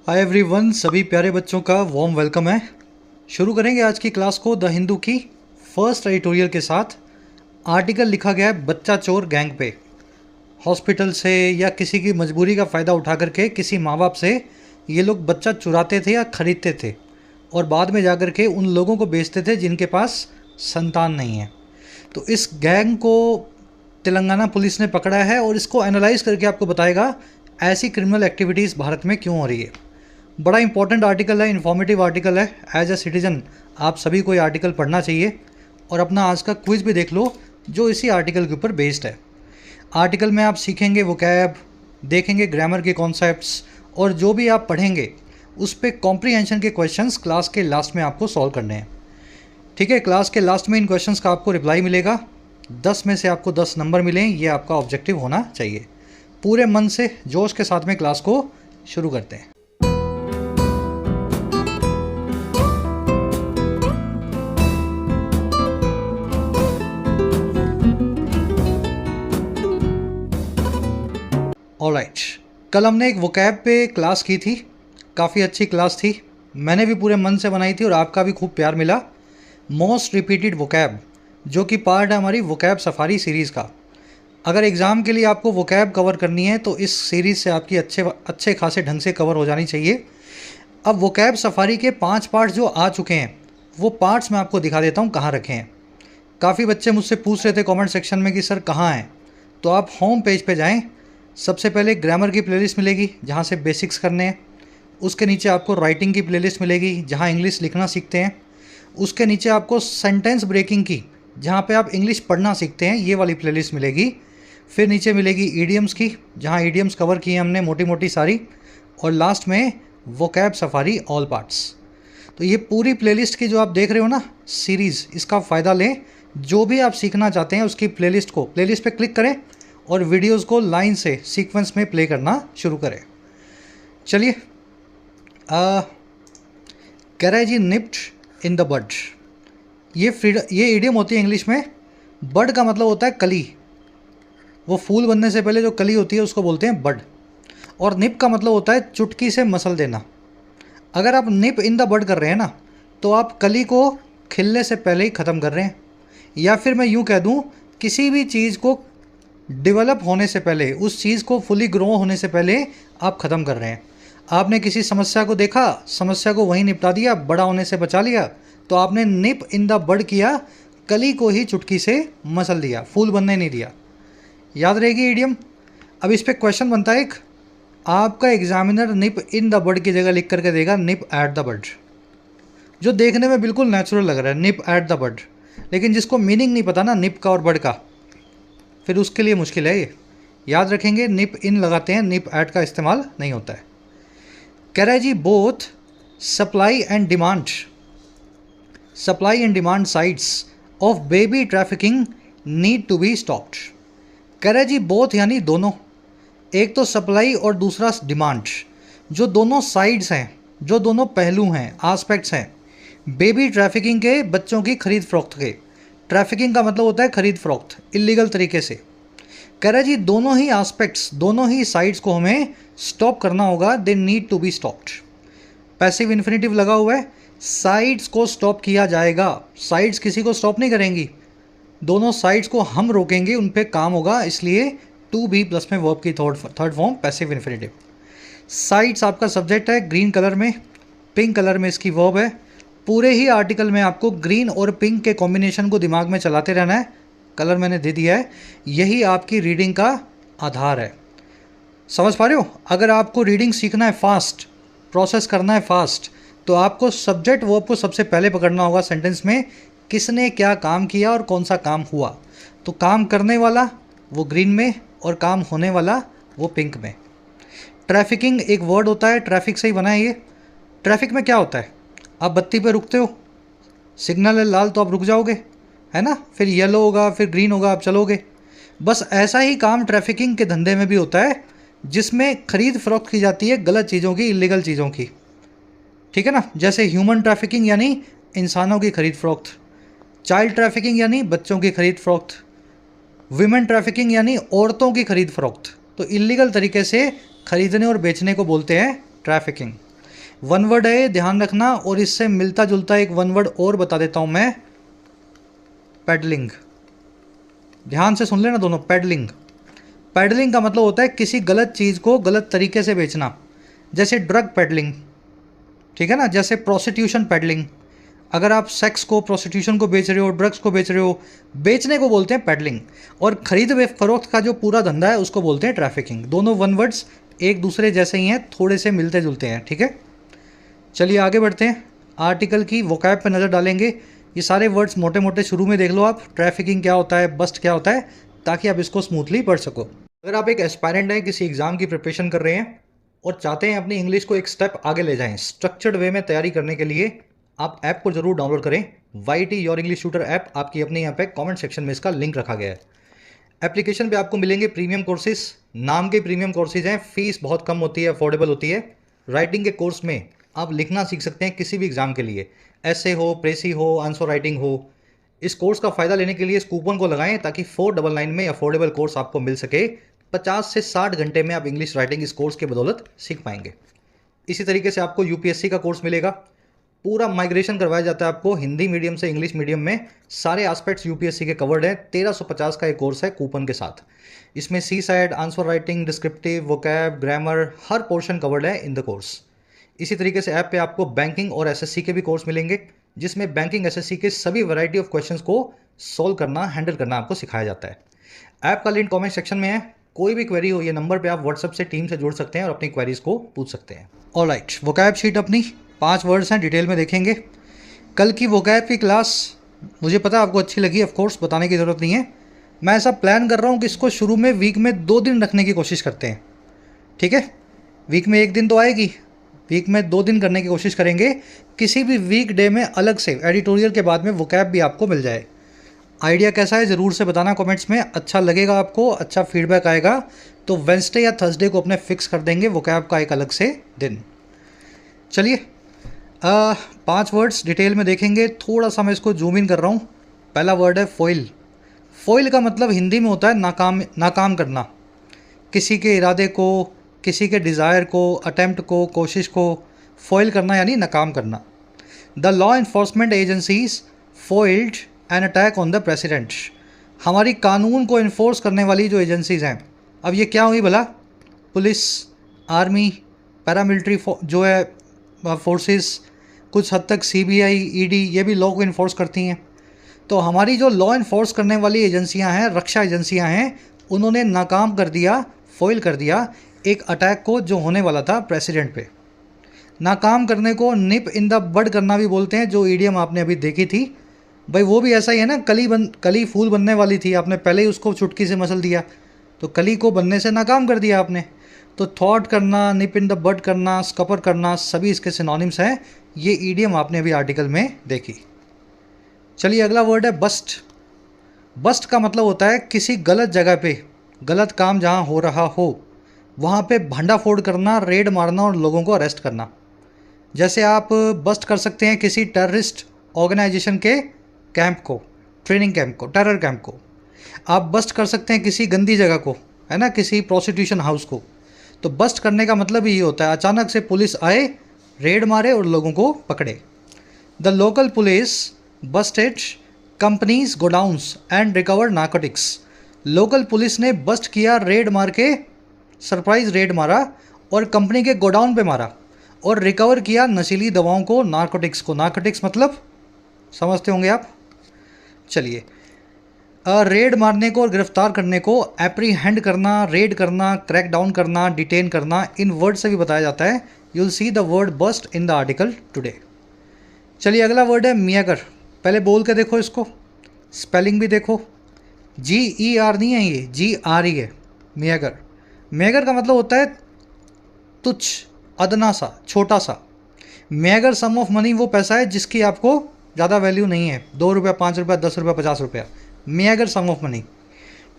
Hi everyone, सभी प्यारे बच्चों का वार्म वेलकम है। शुरू करेंगे आज की क्लास को द हिंदू की फर्स्ट एडिटोरियल के साथ। आर्टिकल लिखा गया है बच्चा चोर गैंग पे। हॉस्पिटल से या किसी की मजबूरी का फ़ायदा उठा करके किसी माँ बाप से ये लोग बच्चा चुराते थे या ख़रीदते थे और बाद में जा कर के उन लोगों को बेचते थे जिनके पास संतान नहीं है। तो इस गैंग को तेलंगाना पुलिस ने पकड़ा है और इसको एनालाइज करके आपको बताएगा ऐसी क्रिमिनल एक्टिविटीज़ भारत में क्यों हो रही है। बड़ा इंपॉर्टेंट आर्टिकल है, इन्फॉर्मेटिव आर्टिकल है। एज ए सिटीज़न आप सभी को ये आर्टिकल पढ़ना चाहिए और अपना आज का क्विज भी देख लो जो इसी आर्टिकल के ऊपर बेस्ड है। आर्टिकल में आप सीखेंगे वोकैब, देखेंगे ग्रामर के कॉन्सेप्ट्स और जो भी आप पढ़ेंगे उस पर कॉम्प्रीहेंशन के क्वेश्चंस क्लास के लास्ट में आपको सॉल्व करने हैं। ठीक है, क्लास के लास्ट में इन क्वेश्चंस का आपको रिप्लाई मिलेगा। 10 में से आपको 10 नंबर मिलें, ये आपका ऑब्जेक्टिव होना चाहिए। पूरे मन से जोश के साथ में क्लास को शुरू करते हैं। ऑलराइट, कल हमने एक वोकैब पे क्लास की थी, काफ़ी अच्छी क्लास थी। मैंने भी पूरे मन से बनाई थी और आपका भी खूब प्यार मिला। मोस्ट रिपीटेड वोकैब, जो कि पार्ट है हमारी वोकैब सफारी सीरीज़ का। अगर एग्ज़ाम के लिए आपको वोकैब कवर करनी है तो इस सीरीज़ से आपकी अच्छे खासे ढंग से कवर हो जानी चाहिए। अब वोकैब सफारी के 5 पार्ट्स जो आ चुके हैं वो पार्ट्स मैं आपको दिखा देता हूँ कहाँ रखे हैं। काफ़ी बच्चे मुझसे पूछ रहे थे कमेंट सेक्शन में कि सर कहाँ हैं, तो आप होम पेज पे जाएं। सबसे पहले ग्रामर की प्लेलिस्ट मिलेगी जहाँ से बेसिक्स करने हैं। उसके नीचे आपको राइटिंग की प्लेलिस्ट मिलेगी जहाँ इंग्लिश लिखना सीखते हैं। उसके नीचे आपको सेंटेंस ब्रेकिंग की, जहाँ पे आप इंग्लिश पढ़ना सीखते हैं, ये वाली प्लेलिस्ट मिलेगी। फिर नीचे मिलेगी ईडियम्स की, जहाँ ईडियम्स कवर किए हमने मोटी मोटी सारी। और लास्ट में वोकैब सफारी ऑल पार्ट्स। तो ये पूरी प्लेलिस्ट की जो आप देख रहे हो ना सीरीज़, इसका फ़ायदा लें। जो भी आप सीखना चाहते हैं उसकी प्लेलिस्ट पे क्लिक करें और वीडियोस को लाइन से सीक्वेंस में प्ले करना शुरू करें। चलिए, कैरेजी निप्ड इन द बड, ये इडियम होती है इंग्लिश में। बड का मतलब होता है कली, वो फूल बनने से पहले जो कली होती है उसको बोलते हैं बड। और निप का मतलब होता है चुटकी से मसल देना। अगर आप निप इन द बड कर रहे हैं ना तो आप कली को खिलने से पहले ही ख़त्म कर रहे हैं। या फिर मैं यूँ कह दूँ, किसी भी चीज़ को डेवलप होने से पहले, उस चीज़ को फुली ग्रो होने से पहले आप ख़त्म कर रहे हैं। आपने किसी समस्या को देखा, समस्या को वहीं निपटा दिया, बड़ा होने से बचा लिया, तो आपने निप इन द बड किया, कली को ही चुटकी से मसल दिया, फूल बनने नहीं दिया। याद रहेगी इडियम। अब इस पर क्वेश्चन बनता है एक, आपका एग्जामिनर निप इन द बड की जगह लिख करके देगा निप एट द बड, जो देखने में बिल्कुल नेचुरल लग रहा है, निप एट द बड। लेकिन जिसको मीनिंग नहीं पता ना निप का और बड का, फिर उसके लिए मुश्किल है ये। याद रखेंगे, निप इन लगाते हैं, निप एट का इस्तेमाल नहीं होता है। कैरेजी both supply and demand sides of baby trafficking need to be stopped. कैरेजी बोथ यानी दोनों, एक तो सप्लाई और दूसरा डिमांड, जो दोनों साइड्स हैं, जो दोनों पहलू हैं, आस्पेक्ट्स हैं बेबी ट्रैफिकिंग के, बच्चों की खरीद फरोख्त के। ट्रैफिकिंग का मतलब होता है खरीद फरोख्त इलीगल तरीके से। कह रहा जी दोनों ही एस्पेक्ट्स, दोनों ही साइड्स को हमें स्टॉप करना होगा। They need to be stopped. Passive infinitive लगा हुआ है, साइड्स को स्टॉप किया जाएगा। साइड्स किसी को स्टॉप नहीं करेंगी, दोनों साइड्स को हम रोकेंगे, उन पे काम होगा। इसलिए टू बी प्लस में वर्ब की third form passive infinitive. Sides आपका सब्जेक्ट है, ग्रीन कलर में, पिंक कलर में इसकी वर्ब है। पूरे ही आर्टिकल में आपको ग्रीन और पिंक के कॉम्बिनेशन को दिमाग में चलाते रहना है। कलर मैंने दे दिया है, यही आपकी रीडिंग का आधार है। समझ पा रहे हो? अगर आपको रीडिंग सीखना है फास्ट, प्रोसेस करना है फास्ट, तो आपको सब्जेक्ट वर्ब को सबसे पहले पकड़ना होगा सेंटेंस में। किसने क्या काम किया और कौन सा काम हुआ। तो काम करने वाला वो ग्रीन में और काम होने वाला वो पिंक में। ट्रैफिकिंग एक वर्ड होता है, ट्रैफिक से ही बना है ये। ट्रैफिक में क्या होता है, आप बत्ती पे रुकते हो, सिग्नल है लाल तो आप रुक जाओगे, है ना, फिर येलो होगा, फिर ग्रीन होगा, आप चलोगे। बस ऐसा ही काम ट्रैफिकिंग के धंधे में भी होता है, जिसमें खरीद फरोख्त की जाती है गलत चीज़ों की, इलीगल चीज़ों की। ठीक है ना, जैसे ह्यूमन ट्रैफिकिंग यानी इंसानों की खरीद फरोख्त, चाइल्ड ट्रैफिकिंग यानी बच्चों की खरीद फरोख्त, विमेन ट्रैफिकिंग यानी औरतों की खरीद फरोख्त। तो इलीगल तरीके से खरीदने और बेचने को बोलते हैं ट्रैफिकिंग। वन वर्ड है, ध्यान रखना। और इससे मिलता जुलता एक वन वर्ड और बता देता हूं मैं, पेडलिंग। ध्यान से सुन लेना दोनों, पेडलिंग। पेडलिंग का मतलब होता है किसी गलत चीज़ को गलत तरीके से बेचना, जैसे ड्रग पेडलिंग, ठीक है ना, जैसे प्रोस्टिट्यूशन पेडलिंग। अगर आप सेक्स को, प्रोस्टिट्यूशन को बेच रहे हो, ड्रग्स को बेच रहे हो, बेचने को बोलते हैं पेडलिंग। और खरीद फरोख्त का जो पूरा धंधा है उसको बोलते हैं ट्रैफिकिंग। दोनों वन वर्ड्स एक दूसरे जैसे ही हैं, थोड़े से मिलते जुलते हैं, ठीक है। चलिए आगे बढ़ते हैं, आर्टिकल की वोकैब पे नज़र डालेंगे। ये सारे वर्ड्स मोटे मोटे शुरू में देख लो आप, ट्रैफिकिंग क्या होता है, बस्ट क्या होता है, ताकि आप इसको स्मूथली पढ़ सको। अगर आप एक एस्पायरेंट हैं, किसी एग्ज़ाम की प्रिपरेशन कर रहे हैं और चाहते हैं अपनी इंग्लिश को एक स्टेप आगे ले जाएं, स्ट्रक्चर्ड वे में तैयारी करने के लिए आप ऐप को जरूर डाउनलोड करें। YT your English tutor app आपकी अपने यहाँ पे कमेंट सेक्शन में इसका लिंक रखा गया है। एप्लीकेशन पे आपको मिलेंगे प्रीमियम कोर्सेज, नाम के प्रीमियम कोर्सेज हैं, फीस बहुत कम होती है, अफोर्डेबल होती है। राइटिंग के कोर्स में आप लिखना सीख सकते हैं किसी भी एग्जाम के लिए, ऐसे हो, प्रेसी हो, आंसर राइटिंग हो। इस कोर्स का फ़ायदा लेने के लिए इस कूपन को लगाएं ताकि 499 में अफोर्डेबल कोर्स आपको मिल सके। 50 से 60 घंटे में आप इंग्लिश राइटिंग इस कोर्स के बदौलत सीख पाएंगे। इसी तरीके से आपको UPSC का कोर्स मिलेगा, पूरा माइग्रेशन करवाया जाता है आपको हिंदी मीडियम से इंग्लिश मीडियम में। सारे एस्पेक्ट्स UPSC के कवर्ड हैं। 1350 का एक कोर्स है कूपन के साथ। इसमें CSAT, answer writing, descriptive, vocab, grammar, हर पोर्शन कवर्ड है इन द कोर्स। इसी तरीके से ऐप पे आपको बैंकिंग और SSC के भी कोर्स मिलेंगे, जिसमें बैंकिंग SSC के सभी वैरायटी ऑफ क्वेश्चंस को सोल्व करना, हैंडल करना आपको सिखाया जाता है। ऐप का लिंक कमेंट सेक्शन में है। कोई भी क्वेरी हो, ये नंबर पे आप व्हाट्सएप से टीम से जुड़ सकते हैं और अपनी क्वेरीज को पूछ सकते हैं। ऑलराइट, वोकैब शीट अपनी 5 वर्ड्स हैं, डिटेल में देखेंगे। कल की वोकैब की क्लास मुझे पता आपको अच्छी लगी, ऑफ कोर्स बताने की ज़रूरत नहीं है। मैं ऐसा प्लान कर रहा हूँ कि इसको शुरू में वीक में 2 दिन रखने की कोशिश करते हैं, ठीक है। वीक में 1 दिन तो आएगी, वीक में 2 दिन करने की कोशिश करेंगे। किसी भी वीक डे में अलग से एडिटोरियल के बाद में वोकैब भी आपको मिल जाए। आइडिया कैसा है ज़रूर से बताना कमेंट्स में। अच्छा लगेगा आपको, अच्छा फीडबैक आएगा तो वेंसडे या थर्सडे को अपने फिक्स कर देंगे वोकैब का एक अलग से दिन। चलिए 5 वर्ड्स डिटेल में देखेंगे। थोड़ा सा मैं इसको जूम इन कर रहा हूँ। पहला वर्ड है फॉइल। फॉइल का मतलब हिंदी में होता है नाकाम करना, किसी के इरादे को, किसी के डिज़ायर को, अटेम्प्ट को, कोशिश को फॉइल करना यानी नाकाम करना। The law enforcement agencies foiled an attack on the president. हमारी कानून को इन्फोर्स करने वाली जो एजेंसीज़ हैं, अब ये क्या हुई भला, पुलिस, आर्मी, पैरामिलिट्री जो है फोर्सेस, कुछ हद तक CBI, ED, ये भी लॉ को इन्फोर्स करती हैं। तो हमारी जो लॉ इन्फोर्स करने वाली एजेंसियां हैं, रक्षा एजेंसियां हैं, उन्होंने नाकाम कर दिया, फॉइल कर दिया एक अटैक को जो होने वाला था प्रेसिडेंट पे। नाकाम करने को निप इन द बड करना भी बोलते हैं, जो ईडियम आपने अभी देखी थी भाई, वो भी ऐसा ही है ना। कली फूल बनने वाली थी, आपने पहले ही उसको चुटकी से मसल दिया, तो कली को बनने से नाकाम कर दिया आपने। तो थॉट करना, निप इन द बड करना, स्कपर करना, सभी इसके सिनोनिम्स हैं। ये ईडियम आपने अभी आर्टिकल में देखी। चलिए अगला वर्ड है बस्ट। बस्ट का मतलब होता है किसी गलत जगह पे, गलत काम जहाँ हो रहा हो वहाँ पे भंडाफोड़ करना, रेड मारना और लोगों को अरेस्ट करना। जैसे आप बस्ट कर सकते हैं किसी टेररिस्ट ऑर्गेनाइजेशन के कैंप को, ट्रेनिंग कैंप को, टेरर कैंप को। आप बस्ट कर सकते हैं किसी गंदी जगह को, है ना, किसी प्रोस्टिट्यूशन हाउस को। तो बस्ट करने का मतलब ही होता है अचानक से पुलिस आए, रेड मारे और लोगों को पकड़े। The local police Busted companies godowns and recovered narcotics. Local police ने बस्ट किया, रेड मार के, सरप्राइज रेड मारा और कंपनी के गोडाउन पे मारा और रिकवर किया नशीली दवाओं को, नार्कोटिक्स को। नार्कोटिक्स मतलब समझते होंगे आप। चलिए रेड मारने को और गिरफ्तार करने को एप्रीहेंड करना, रेड करना, क्रैक डाउन करना, डिटेन करना, इन वर्ड से भी बताया जाता है। You will see the word bust in the article today. चलिए अगला वर्ड है मियागर। पहले बोल के देखो इसको, स्पेलिंग भी देखो। GER नहीं है, ये GRE है, मियागर। मियागर का मतलब होता है तुच्छ, अदना सा, छोटा सा। मियागर सम ऑफ मनी वो पैसा है जिसकी आपको ज़्यादा वैल्यू नहीं है, 2 रुपया, 5 रुपया, 10 रुपया, 50 रुपया। मियागर सम ऑफ मनी,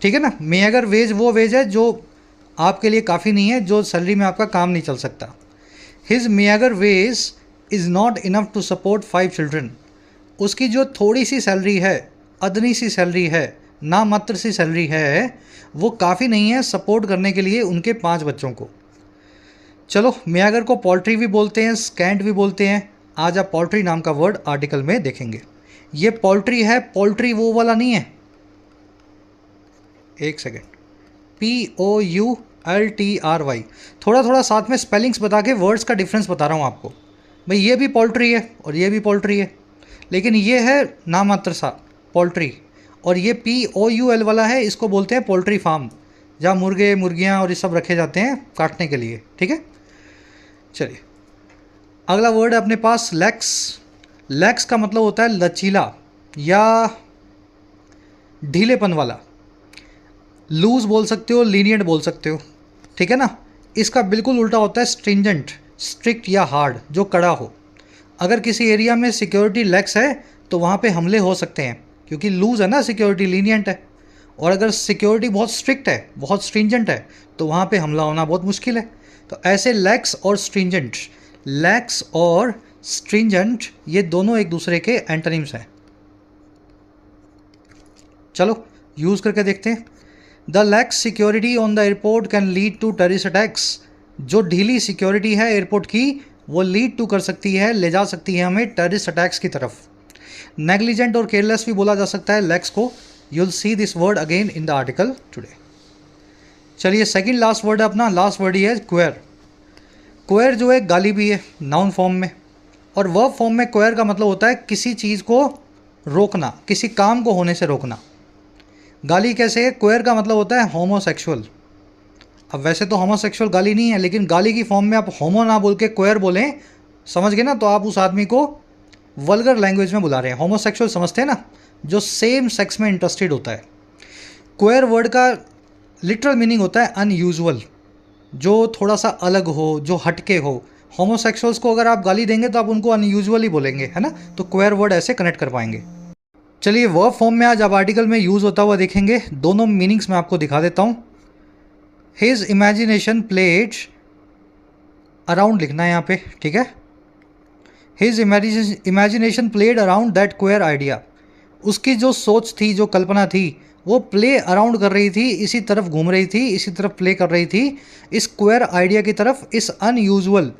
ठीक है ना। मियागर वेज वो वेज है जो आपके लिए काफ़ी नहीं है, जो सैलरी में आपका काम नहीं चल सकता। His meagre wage is not enough to support 5 children. उसकी जो थोड़ी सी सैलरी है, अदनी सी सैलरी है, नामात्र सी सैलरी है, वो काफ़ी नहीं है सपोर्ट करने के लिए उनके 5 बच्चों को। चलो, म्यागर को पोल्ट्री भी बोलते हैं, स्कैंट भी बोलते हैं। आज आप पोल्ट्री नाम का वर्ड आर्टिकल में देखेंगे। ये पोल्ट्री है, पोल्ट्री वो वाला नहीं है। एक सेकेंड, POULTRY। थोड़ा थोड़ा साथ में स्पेलिंग्स बता के वर्ड्स का डिफरेंस बता रहा हूँ आपको। भाई ये भी पोल्ट्री है और ये भी पोल्ट्री है, लेकिन ये है नामात्र सा पोल्ट्री, और ये POUL वाला है, इसको बोलते हैं पोल्ट्री फार्म, जहाँ मुर्गे मुर्गियाँ और ये सब रखे जाते हैं काटने के लिए। ठीक है, चलिए अगला वर्ड है अपने पास लैक्स। लैक्स का मतलब होता है लचीला या ढीलेपन वाला। लूज बोल सकते हो, लीनियंट बोल सकते हो, ठीक है ना। इसका बिल्कुल उल्टा होता है स्ट्रिंजेंट, स्ट्रिक्ट या हार्ड, जो कड़ा हो। अगर किसी एरिया में सिक्योरिटी लैक्स है तो वहाँ पे हमले हो सकते हैं, क्योंकि लूज है ना, सिक्योरिटी लीनियंट है। और अगर सिक्योरिटी बहुत स्ट्रिक्ट है, बहुत स्ट्रिंजेंट है, तो वहाँ पे हमला होना बहुत मुश्किल है। तो ऐसे लैक्स और स्ट्रिंजेंट, लैक्स और स्ट्रिंजेंट ये दोनों एक दूसरे के एंटोनिम्स हैं। चलो यूज़ करके देखते हैं। The lax security on the airport can lead to terrorist attacks. जो ढीली सिक्योरिटी है एयरपोर्ट की, वो लीड टू कर सकती है, ले जा सकती है हमें टेररिस्ट अटैक्स की तरफ। नेग्लिजेंट और केयरलेस भी बोला जा सकता है लैक्स को। You will see this word again in the article today. चलिए सेकंड लास्ट वर्ड है अपना, लास्ट वर्ड ही है क्वेर। क्वेर जो है गाली भी है नाउन फॉर्म में, और वर्ब फॉर्म में क्वेर का मतलब होता है किसी चीज़ को रोकना, किसी काम को होने से रोकना। गाली कैसे है? क्वेर का मतलब होता है होमोसेक्सुअल। अब वैसे तो होमोसेक्सुअल गाली नहीं है, लेकिन गाली की फॉर्म में आप होमो ना बोल के क्वेर बोलें, समझ गए ना, तो आप उस आदमी को वल्गर लैंग्वेज में बुला रहे हैं। होमोसेक्सुअल समझते हैं ना, जो सेम सेक्स में इंटरेस्टेड होता है। क्वेर वर्ड का लिटरल मीनिंग होता है अनयूजुअल, जो थोड़ा सा अलग हो, जो हटके हो। होमोसेक्सुअल्स को अगर आप गाली देंगे तो आप उनको अनयूजुअल ही बोलेंगे, है ना। तो क्वेर वर्ड ऐसे कनेक्ट कर पाएंगे। चलिए वर्ब फॉर्म में आज आप आर्टिकल में यूज़ होता हुआ देखेंगे। दोनों मीनिंग्स मैं आपको दिखा देता हूँ। हिज इमेजिनेशन प्लेड अराउंड लिखना है यहाँ पे, ठीक है। His imagination played around that queer idea. उसकी जो सोच थी, जो कल्पना थी, वो प्ले अराउंड कर रही थी, इसी तरफ घूम रही थी, इसी तरफ प्ले कर रही थी, इस क्वेयर आइडिया की तरफ, इस अनयूजुअल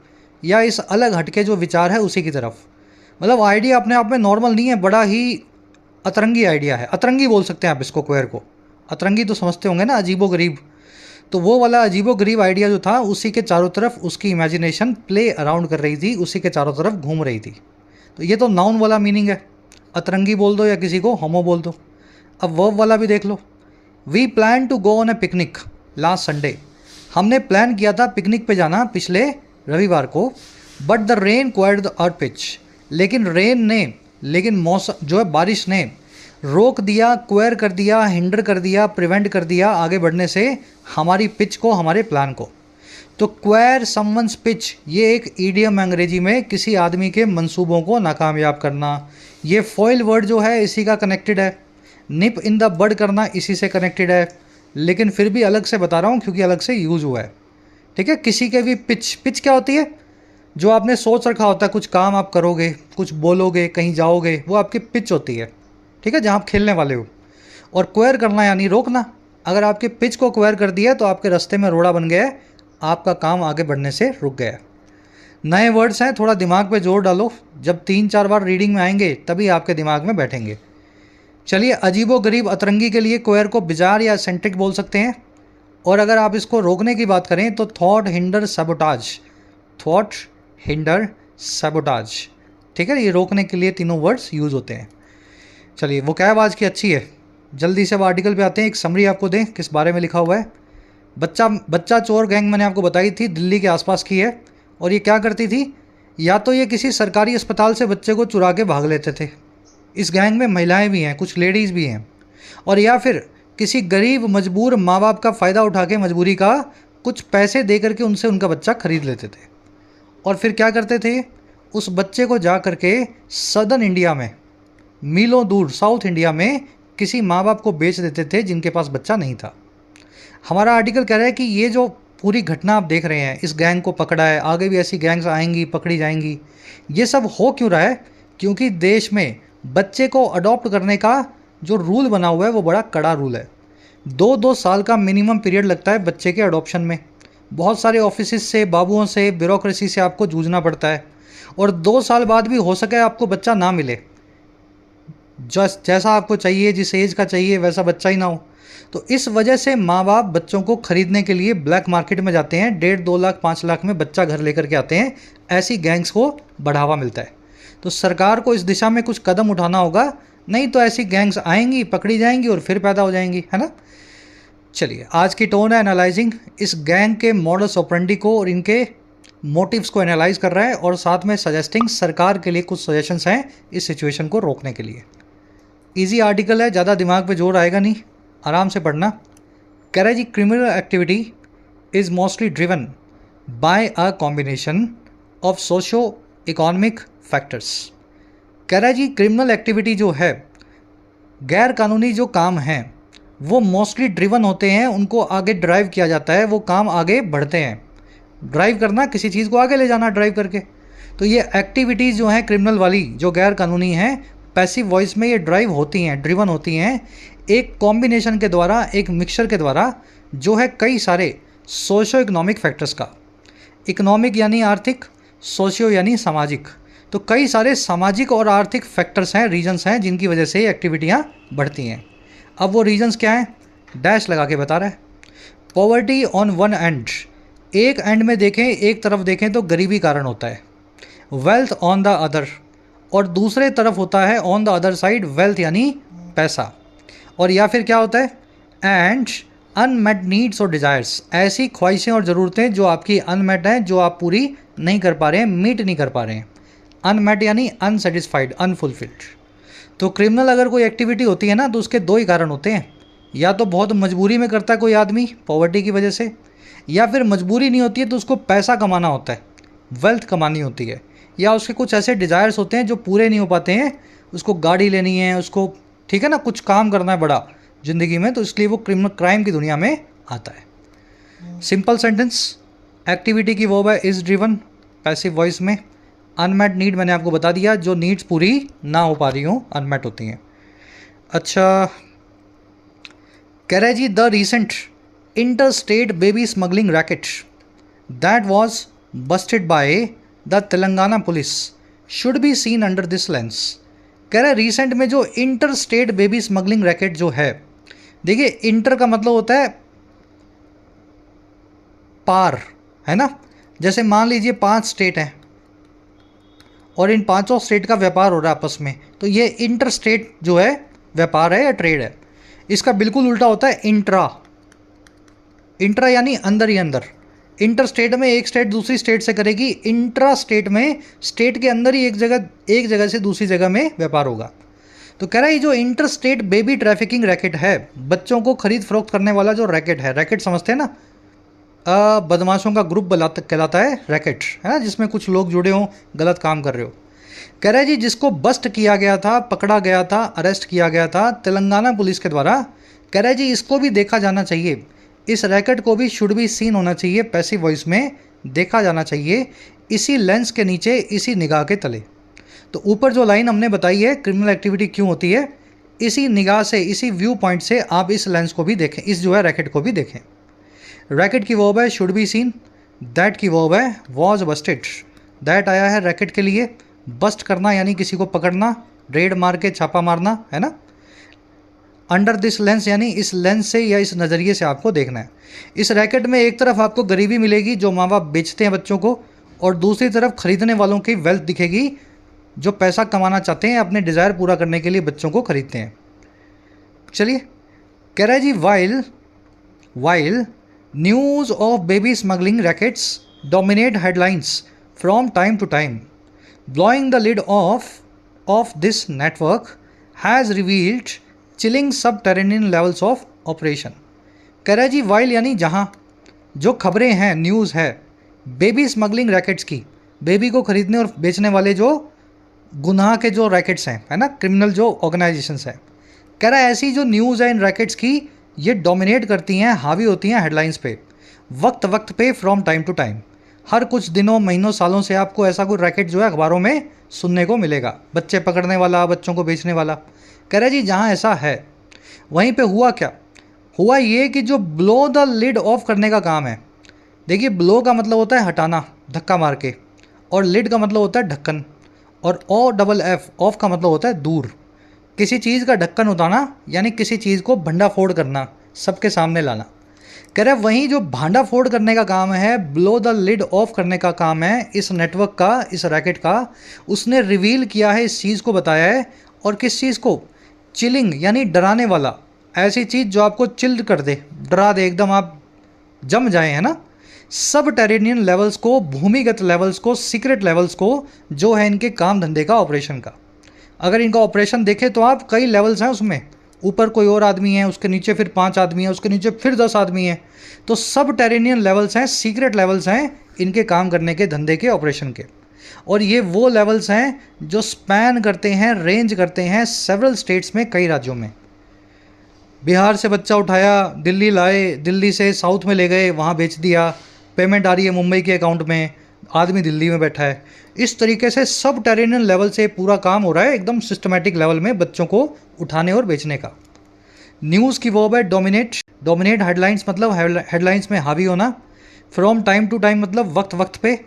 या इस अलग हटके जो विचार है उसी की तरफ। मतलब आइडिया अपने आप में नॉर्मल नहीं है, बड़ा ही अतरंगी आइडिया है। अतरंगी बोल सकते हैं आप इसको, क्वेयर को। अतरंगी तो समझते होंगे ना, अजीबो गरीब। तो वो वाला अजीबो गरीब आइडिया जो था, उसी के चारों तरफ उसकी इमेजिनेशन प्ले अराउंड कर रही थी, उसी के चारों तरफ घूम रही थी। तो ये तो नाउन वाला मीनिंग है, अतरंगी बोल दो या किसी को होमो बोल दो। अब वर्ब वाला भी देख लो। We plan to go on a picnic last Sunday. हमने प्लान किया था पिकनिक पे जाना पिछले रविवार को, but the rain queered the our pitch. लेकिन मौसम जो है, बारिश ने रोक दिया, क्वेयर कर दिया, हिंडर कर दिया, प्रिवेंट कर दिया आगे बढ़ने से हमारी पिच को, हमारे प्लान को। तो क्वेयर समवंस पिच, ये एक ईडियम अंग्रेजी में किसी आदमी के मंसूबों को नाकामयाब करना। ये फॉइल वर्ड जो है इसी का कनेक्टेड है। निप इन द बड करना इसी से कनेक्टेड है, लेकिन फिर भी अलग से बता रहा हूँ क्योंकि अलग से यूज़ हुआ है, ठीक है। किसी के भी पिच क्या होती है? जो आपने सोच रखा होता है, कुछ काम आप करोगे, कुछ बोलोगे, कहीं जाओगे, वो आपकी पिच होती है, ठीक है, जहाँ आप खेलने वाले हो। और क्वेयर करना यानी रोकना। अगर आपके पिच को क्वेयर कर दिया तो आपके रास्ते में रोड़ा बन गया है, आपका काम आगे बढ़ने से रुक गया। नए वर्ड्स हैं, थोड़ा दिमाग पे जोर डालो। जब 3-4 बार रीडिंग में आएंगे तभी आपके दिमाग में बैठेंगे। चलिए, अजीबो गरीब अतरंगी के लिए क्वेयर को बिजार या सेंट्रिक बोल सकते हैं। और अगर आप इसको रोकने की बात करें तो thought hinder sabotage. Thought hinder sabotage, ठीक है। ये रोकने के लिए तीनों वर्ड्स यूज़ होते हैं। चलिए, वो क्या आज की अच्छी है। जल्दी से अब आर्टिकल पे आते हैं। एक समरी आपको दें किस बारे में लिखा हुआ है। बच्चा चोर गैंग मैंने आपको बताई थी, दिल्ली के आसपास की है। और ये क्या करती थी? या तो ये किसी सरकारी अस्पताल से बच्चे को चुरा के भाग लेते थे। इस गैंग में महिलाएं भी हैं, कुछ लेडीज़ भी हैं। और या फिर किसी गरीब मजबूर माँ बाप का फ़ायदा उठा के, मजबूरी का कुछ पैसे दे करके उनसे उनका बच्चा खरीद लेते थे। और फिर क्या करते थे? उस बच्चे को जा करके सदर्न इंडिया में, मीलों दूर साउथ इंडिया में किसी माँ बाप को बेच देते थे जिनके पास बच्चा नहीं था। हमारा आर्टिकल कह रहा है कि ये जो पूरी घटना आप देख रहे हैं, इस गैंग को पकड़ा है, आगे भी ऐसी गैंग्स आएंगी, पकड़ी जाएंगी। ये सब हो क्यों रहा है? क्योंकि देश में बच्चे को अडॉप्ट करने का जो रूल बना हुआ है वो बड़ा कड़ा रूल है। 2-2 साल का मिनिमम पीरियड लगता है बच्चे के अडॉप्शन में। बहुत सारे ऑफिस से, बाबुओं से, ब्यूरोक्रेसी से आपको जूझना पड़ता है, और 2 साल बाद भी हो सके आपको बच्चा ना मिले, जैसा आपको चाहिए, जिस एज का चाहिए वैसा बच्चा ही ना हो। तो इस वजह से माँ बाप बच्चों को खरीदने के लिए ब्लैक मार्केट में जाते हैं, 1.5-2 लाख 5 लाख में बच्चा घर लेकर के आते हैं। ऐसी गैंग्स को बढ़ावा मिलता है। तो सरकार को इस दिशा में कुछ कदम उठाना होगा, नहीं तो ऐसी गैंग्स आएंगी, पकड़ी जाएंगी और फिर पैदा हो जाएंगी, है ना। चलिए, आज की टोन है एनालाइजिंग। इस गैंग के मॉडस ऑपरेंडी को और इनके मोटिव्स को एनालाइज कर रहा है, और साथ में सजेस्टिंग सरकार के लिए कुछ सजेशंस हैं इस सिचुएशन को रोकने के लिए। इजी आर्टिकल है, ज़्यादा दिमाग पे जोर आएगा नहीं, आराम से पढ़ना। कह रहा है जी, criminal activity is mostly driven by a combination of socio economic factors. कह रहा है जी, क्रिमिनल एक्टिविटी जो है, गैर कानूनी जो काम हैं, वो मोस्टली ड्रिवन होते हैं, उनको आगे ड्राइव किया जाता है, वो काम आगे बढ़ते हैं। ड्राइव करना, किसी चीज़ को आगे ले जाना ड्राइव करके। तो ये एक्टिविटीज़ जो हैं क्रिमिनल वाली, जो गैर कानूनी हैं, पैसिव वॉइस में ये ड्राइव होती हैं, ड्रिवन होती हैं, एक कॉम्बिनेशन के द्वारा, एक मिक्सचर के द्वारा, जो है कई सारे सोशो इकोनॉमिक फैक्टर्स का। इकोनॉमिक यानी आर्थिक, सोशियो यानी सामाजिक। तो कई सारे सामाजिक और आर्थिक फैक्टर्स हैं, रीजन्स हैं, जिनकी वजह से ये एक्टिविटियाँ बढ़ती हैं। अब वो रीजन्स क्या हैं, डैश लगा के बता रहा है। पॉवर्टी ऑन वन एंड, एक एंड में देखें, एक तरफ देखें तो गरीबी कारण होता है। वेल्थ ऑन द अदर, और दूसरे तरफ होता है on the other side wealth यानी पैसा। और या फिर क्या होता है, एंड अनमेट नीड्स और डिज़ायर्स, ऐसी ख्वाहिशें और ज़रूरतें जो आपकी अनमेट हैं, जो आप पूरी नहीं कर पा रहे हैं, मीट नहीं कर पा रहे हैं। अनमेट यानी अनसेटिस्फाइड, अनफुलफिल्ड। तो क्रिमिनल अगर कोई एक्टिविटी होती है ना, तो उसके दो ही कारण होते हैं, या तो बहुत मजबूरी में करता है कोई आदमी पॉवर्टी की वजह से, या फिर मजबूरी नहीं होती है तो उसको पैसा कमाना होता है, वेल्थ कमानी होती है, या उसके कुछ ऐसे डिज़ायर्स होते हैं जो पूरे नहीं हो पाते हैं, उसको गाड़ी लेनी है, उसको, ठीक है ना, कुछ काम करना है बड़ा ज़िंदगी में, तो इसलिए वो क्रिमिनल क्राइम की दुनिया में आता है। सिंपल सेंटेंस, एक्टिविटी की वर्ब है इज़ ड्रिवन, पैसिव वॉइस में। अनमेट नीड मैंने आपको बता दिया, जो नीड्स पूरी ना हो पा रही हों, अनमेट होती हैं। अच्छा, कह रहा है जी, the recent inter state baby smuggling racket that was busted by the Telangana police should be seen under this lens. कह रहा है रिसेंट में जो inter state baby smuggling racket जो है, देखिए इंटर का मतलब होता है पार, है ना। जैसे मान लीजिए 5 स्टेट हैं और इन 5 स्टेट का व्यापार हो रहा है आपस में, तो ये इंटर स्टेट जो है व्यापार है या ट्रेड है। इसका बिल्कुल उल्टा होता है इंट्रा। इंट्रा यानी अंदर ही अंदर। इंटर स्टेट में एक स्टेट दूसरी स्टेट से करेगी, इंट्रा स्टेट में स्टेट के अंदर ही एक जगह से दूसरी जगह में व्यापार होगा। तो कह रहा है ये जो inter state baby trafficking racket है, बच्चों को खरीद फरोख्त करने वाला जो रैकेट है, रैकेट समझते हैं ना, बदमाशों का ग्रुप कहलाता है रैकेट, है ना, जिसमें कुछ लोग जुड़े हों, गलत काम कर रहे हो। कह रहा है जी, जिसको बस्ट किया गया था, पकड़ा गया था, अरेस्ट किया गया था तेलंगाना पुलिस के द्वारा, कह रहा है जी इसको भी देखा जाना चाहिए, इस रैकेट को भी शुड बी सीन होना चाहिए, पैसिव वॉइस में देखा जाना चाहिए, इसी लेंस के नीचे, इसी निगाह के तले। तो ऊपर जो लाइन हमने बताई है, क्रिमिनल एक्टिविटी क्यों होती है, इसी निगाह से, इसी व्यू पॉइंट से आप इस लेंस को भी देखें, इस जो है रैकेट को भी देखें। रैकेट की वर्ब है शुड बी सीन, दैट की वर्ब है वॉज बस्टेड। दैट आया है रैकेट के लिए, बस्ट करना यानी किसी को पकड़ना, रेड मार के छापा मारना, है ना। अंडर दिस लेंस यानी इस लेंस से या इस नज़रिए से आपको देखना है। इस रैकेट में एक तरफ आपको गरीबी मिलेगी, जो माँ बाप बेचते हैं बच्चों को, और दूसरी तरफ खरीदने वालों की वेल्थ दिखेगी, जो पैसा कमाना चाहते हैं, अपने डिज़ायर पूरा करने के लिए बच्चों को खरीदते हैं। चलिए, कह रहा है जी, while news of baby smuggling rackets dominate headlines from time to time, blowing the lid of this network has revealed chilling subterranean levels of operation। कह रहा है जी, वाइल यानी जहाँ, जो खबरें हैं, न्यूज़ है बेबी स्मगलिंग रैकेट्स की, बेबी को खरीदने और बेचने वाले जो गुनाह के जो रैकेट्स हैं, है ना, क्रिमिनल जो ऑर्गेनाइजेशंस हैं, कह रहा है ऐसी जो न्यूज़ है इन रैकेट्स की, ये डोमिनेट करती हैं, हावी होती हैं हेडलाइंस पे, वक्त पे, फ्रॉम टाइम टू टाइम। हर कुछ दिनों, महीनों, सालों से आपको ऐसा कोई रैकेट जो है अखबारों में सुनने को मिलेगा, बच्चे पकड़ने वाला, बच्चों को बेचने वाला। कह रहा है जी, जहाँ ऐसा है वहीं पे हुआ क्या, हुआ ये कि जो ब्लो द लिड ऑफ करने का काम है, देखिए ब्लो का मतलब होता है हटाना, धक्का मार के, और लिड का मतलब होता है ढक्कन, और ओ डबल एफ ऑफ का मतलब होता है दूर। किसी चीज़ का ढक्कन उतारना यानी किसी चीज़ को भंडा फोड़ करना, सबके सामने लाना। कह रहे वहीं जो भांडा फोड़ करने का काम है, ब्लो द लिड ऑफ करने का काम है इस नेटवर्क का, इस रैकेट का, उसने रिवील किया है, इस चीज़ को बताया है। और किस चीज़ को? चिलिंग यानी डराने वाला, ऐसी चीज़ जो आपको चिल्ड कर दे, डरा दे, एकदम आप जम जाए, है ना। सब टेरेनियन लेवल्स को, भूमिगत लेवल्स को, सीक्रेट लेवल्स को, जो है इनके काम धंधे का, ऑपरेशन का। अगर इनका ऑपरेशन देखें तो आप कई लेवल्स हैं उसमें, ऊपर कोई और आदमी है, उसके नीचे फिर 5 आदमी है, उसके नीचे फिर 10 आदमी है। तो सब टेरेनियन लेवल्स हैं, सीक्रेट लेवल्स हैं इनके काम करने के, धंधे के, ऑपरेशन के। और ये वो लेवल्स हैं जो स्पैन करते हैं, रेंज करते हैं सेवरल स्टेट्स में, कई राज्यों में। बिहार से बच्चा उठाया, दिल्ली लाए, दिल्ली से साउथ में ले गए, वहाँ बेच दिया, पेमेंट आ रही है मुंबई के अकाउंट में, आदमी दिल्ली में बैठा है। इस तरीके से सब टेरेनियन लेवल से पूरा काम हो रहा है, एकदम सिस्टमैटिक लेवल में, बच्चों को उठाने और बेचने का। न्यूज़ की वर्ब है डोमिनेट। डोमिनेट हेडलाइंस मतलब हेडलाइंस में हावी होना। फ्रॉम टाइम टू टाइम मतलब वक्त वक्त पे।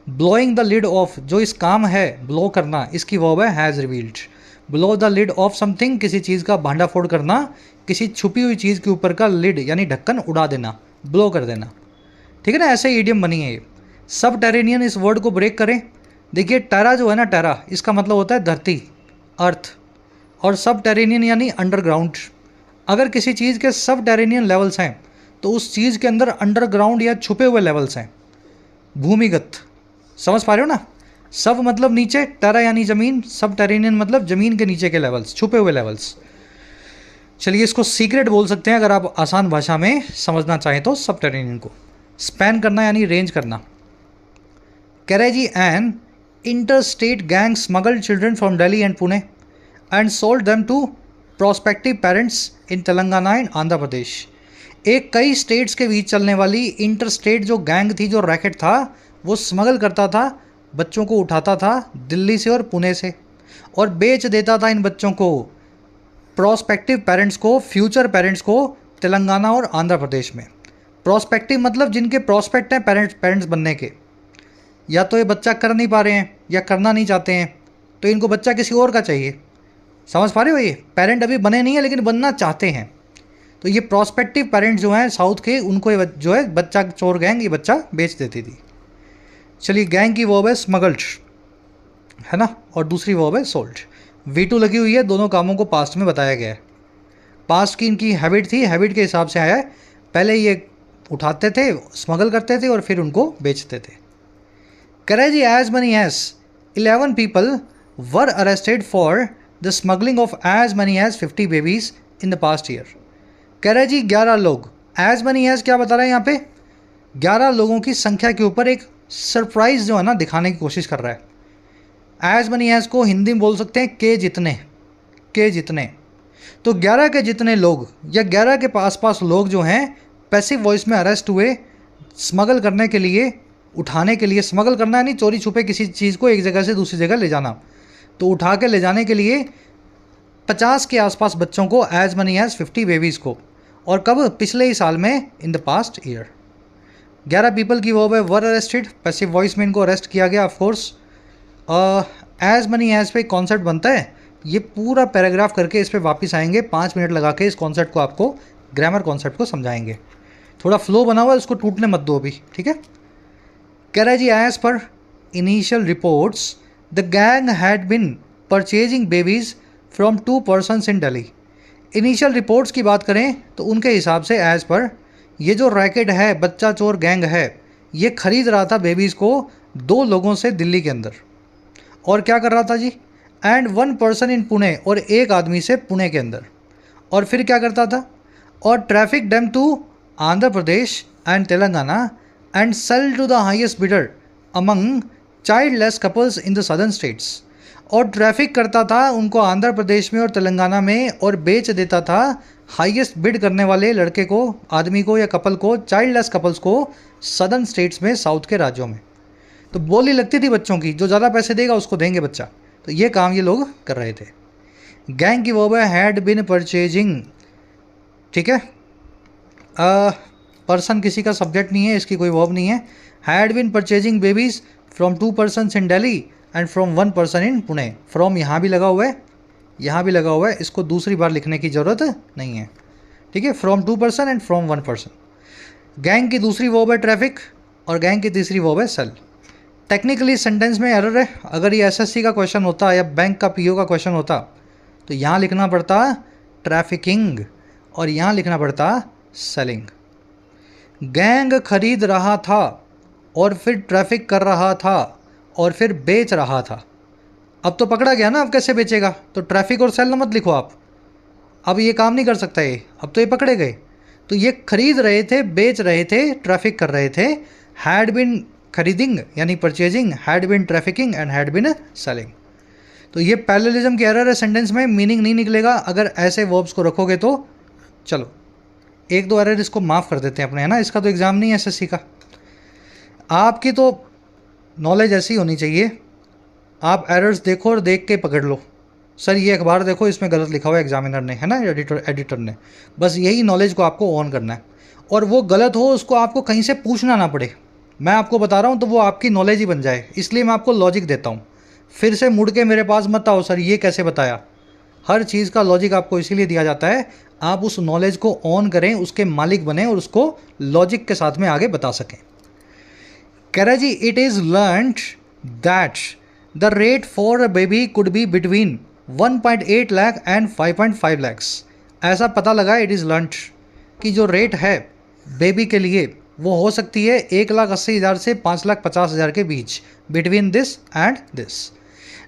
ब्लोइंग द लिड ऑफ, जो इस काम है ब्लो करना, इसकी वर्ब है has revealed. Blow the lid of something, किसी चीज़ का भांडा फोड़ करना, किसी छुपी हुई चीज़ के ऊपर का लिड यानी ढक्कन उड़ा देना, ब्लो कर देना। ठीक है ना, ऐसे ईडियम बनी है ये। सब टेरेनियन, इस वर्ड को ब्रेक करें। देखिए टेरा जो है ना, टेरा इसका मतलब होता है धरती, अर्थ, और सब टेरेनियन यानी अंडरग्राउंड। अगर किसी चीज़ के सब टेरेनियन लेवल्स हैं तो उस चीज़ के अंदर अंडरग्राउंड या छुपे हुए लेवल्स हैं, भूमिगत। समझ पा रहे हो ना। सब मतलब नीचे, टेरा यानी ज़मीन, सब टेरेनियन मतलब ज़मीन के नीचे के लेवल्स, छुपे हुए लेवल्स। चलिए इसको सीक्रेट बोल सकते हैं अगर आप आसान भाषा में समझना चाहें तो, सब टेरेनियन को। स्पैन करना यानी रेंज करना। Karachi and interstate gang smuggled children from Delhi and Pune and sold them to prospective parents in Telangana and Andhra Pradesh. एक कई स्टेट्स के बीच चलने वाली इंटरस्टेट जो गैंग थी, जो रैकेट था, वो स्मगल करता था, बच्चों को उठाता था दिल्ली से और पुणे से, और बेच देता था इन बच्चों को प्रोस्पेक्टिव पेरेंट्स को, फ्यूचर पेरेंट्स को, तेलंगाना और आंध्र प्रदेश में। प्रोस्पेक्टिव मतलब जिनके प्रोस्पेक्ट हैं पेरेंट्स बनने के, या तो ये बच्चा कर नहीं पा रहे हैं या करना नहीं चाहते हैं, तो इनको बच्चा किसी और का चाहिए। समझ पा रहे हो, ये पेरेंट अभी बने नहीं है लेकिन बनना चाहते हैं। तो ये प्रोस्पेक्टिव पेरेंट्स जो हैं साउथ के, उनको ये जो है बच्चा, चोर गैंग ये बच्चा बेच देती थी। चलिए गैंग की वर्ब है स्मगल्ड, है ना, और दूसरी वर्ब है सोल्ड। V2 लगी हुई है, दोनों कामों को पास्ट में बताया गया है। पास्ट की इनकी हैबिट थी, हैबिट के हिसाब से आया है। पहले ये उठाते थे, स्मगल करते थे और फिर उनको बेचते थे। Karachi as many as 11 people were arrested for the smuggling of as many as 50 babies in the past year. Karachi 11 लोग, as many as क्या बता रहे हैं यहाँ पे? 11 लोगों की संख्या के ऊपर एक सरप्राइज जो है ना दिखाने की कोशिश कर रहा है। as many as को हिंदी में बोल सकते हैं के जितने, के जितने। तो 11 के जितने लोग या 11 के आसपास लोग जो हैं पैसिव वॉइस में अरेस्ट हुए, स्मगल करने के लिए, उठाने के लिए। स्मगल करना यानी चोरी छुपे किसी चीज़ को एक जगह से दूसरी जगह ले जाना। तो उठा के ले जाने के लिए 50 के आसपास बच्चों को, एज मनी एज 50 बेबीज़ को। और कब? पिछले ही साल में, in the past year. 11 people की वर्ब है वर अरेस्टेड, पैसिव वॉइस में इनको अरेस्ट किया गया ऑफकोर्स। एज मनी एज पे कॉन्सेप्ट बनता है, ये पूरा पैराग्राफ करके इस पर वापस आएंगे, 5 मिनट लगा के इस कॉन्सेप्ट को आपको, ग्रामर कॉन्सेप्ट को समझाएंगे। थोड़ा फ्लो बना हुआ है, उसको टूटने मत दो अभी, ठीक है। Karachi, as per initial reports, the gang had been purchasing babies from 2 persons in Delhi. Initial reports की बात करें तो उनके हिसाब से एज पर ये जो रैकेट है, बच्चा चोर गैंग है, ये खरीद रहा था बेबीज़ को 2 लोगों से दिल्ली के अंदर। और क्या कर रहा था जी? एंड 1 पर्सन इन पुणे, और एक आदमी से पुणे के अंदर। और फिर क्या करता था? और traffic them to Andhra Pradesh and Telangana and sell to the highest bidder among childless couples in the southern states. और ट्रैफिक करता था उनको आंध्र प्रदेश में और तेलंगाना में, और बेच देता था हाईएस्ट बिड करने वाले लड़के को, आदमी को या कपल को, चाइल्डलेस कपल्स को, सदर्न स्टेट्स में, साउथ के राज्यों में। तो बोली लगती थी बच्चों की, जो ज़्यादा पैसे देगा उसको देंगे बच्चा। तो ये काम ये लोग कर रहे थे। गैंग की वर्ब है हैड बिन परचेजिंग, ठीक है। पर्सन किसी का सब्जेक्ट नहीं है, इसकी कोई वर्ब नहीं है। Had been purchasing babies from 2 persons in Delhi and from 1 person in Pune. From यहाँ भी लगा हुआ है, यहाँ भी लगा हुआ है, इसको दूसरी बार लिखने की ज़रूरत नहीं है, ठीक है। From 2 person and from 1 person। Gang की दूसरी वर्ब है ट्रैफिक और गैंग की तीसरी वर्ब है सेल। टेक्निकली सेंटेंस में एरर है। अगर ये एसएससी का क्वेश्चन होता या बैंक का पीओ का क्वेश्चन होता तो यहाँ लिखना पड़ता ट्रैफिकिंग और यहाँ लिखना पड़ता सेलिंग। गैंग खरीद रहा था और फिर ट्रैफिक कर रहा था और फिर बेच रहा था। अब तो पकड़ा गया ना, अब कैसे बेचेगा? तो ट्रैफिक और सेल मत लिखो आप, अब ये काम नहीं कर सकता ये, अब तो ये पकड़े गए। तो ये खरीद रहे थे, बेच रहे थे, ट्रैफिक कर रहे थे। हैड बिन खरीदिंग यानी purchasing, had been trafficking and had been selling. तो ये पैरेललिज्म की एरर है सेंटेंस में, मीनिंग नहीं निकलेगा अगर ऐसे वर्ब्स को रखोगे तो। चलो एक दो एरर इसको माफ़ कर देते हैं अपने, है ना, इसका तो एग्ज़ाम नहीं है एसएससी का। आपकी तो नॉलेज ऐसी होनी चाहिए, आप एरर्स देखो और देख के पकड़ लो। सर ये अखबार देखो, इसमें गलत लिखा हुआ है एग्जामिनर ने, है ना, एडिटर ने। बस यही नॉलेज को आपको ऑन करना है, और वो गलत हो उसको आपको कहीं से पूछना ना पड़े। मैं आपको बता रहा हूँ तो वो आपकी नॉलेज ही बन जाए, इसलिए मैं आपको लॉजिक देता हूँ। फिर से मुड़ के मेरे पास मत आओ सर ये कैसे बताया। हर चीज़ का लॉजिक आपको इसीलिए दिया जाता है, आप उस नॉलेज को ऑन करें, उसके मालिक बने और उसको लॉजिक के साथ में आगे बता सकें। Karaji, it is learnt that the rate for a baby could be between 1.8 lakh and 5.5 lakhs। ऐसा पता लगा इट इज़ learnt कि जो रेट है बेबी के लिए वो हो सकती है 1,80,000 से 5,50,000 के बीच, between this and this.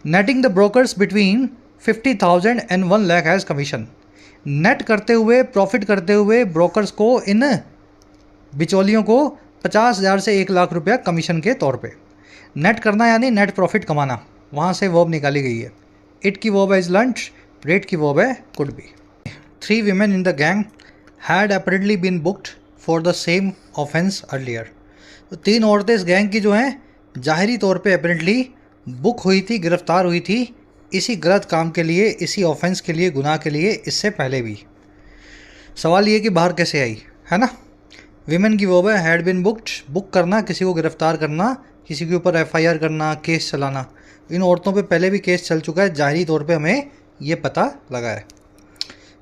Netting the brokers between 50,000 and 1 lakh as commission. Net करते हुए, प्रॉफिट करते हुए ब्रोकर्स को, इन बिचौलियों को 50,000 से 1 लाख रुपया कमीशन के तौर पे। नेट करना यानी नेट प्रॉफिट कमाना, वहाँ से वर्ब निकाली गई है। इट की वर्ब है इज लर्न्ड, रेट की वर्ब है could be. 3 women in the gang had apparently been booked for the same offence earlier. तो 3 औरतें इस गैंग की जो हैं ज़ाहिरी तौर पे अपेरेंटली बुक हुई थी, गिरफ्तार हुई थी इसी गलत काम के लिए, इसी ऑफेंस के लिए, गुनाह के लिए, इससे पहले भी। सवाल ये कि बाहर कैसे आई, है ना। विमेन की वर्ब है हैड बिन बुक्ड, बुक करना, किसी को गिरफ्तार करना, किसी के ऊपर एफआईआर करना, केस चलाना। इन औरतों पे पहले भी केस चल चुका है, ज़ाहिरी तौर पे हमें ये पता लगा है।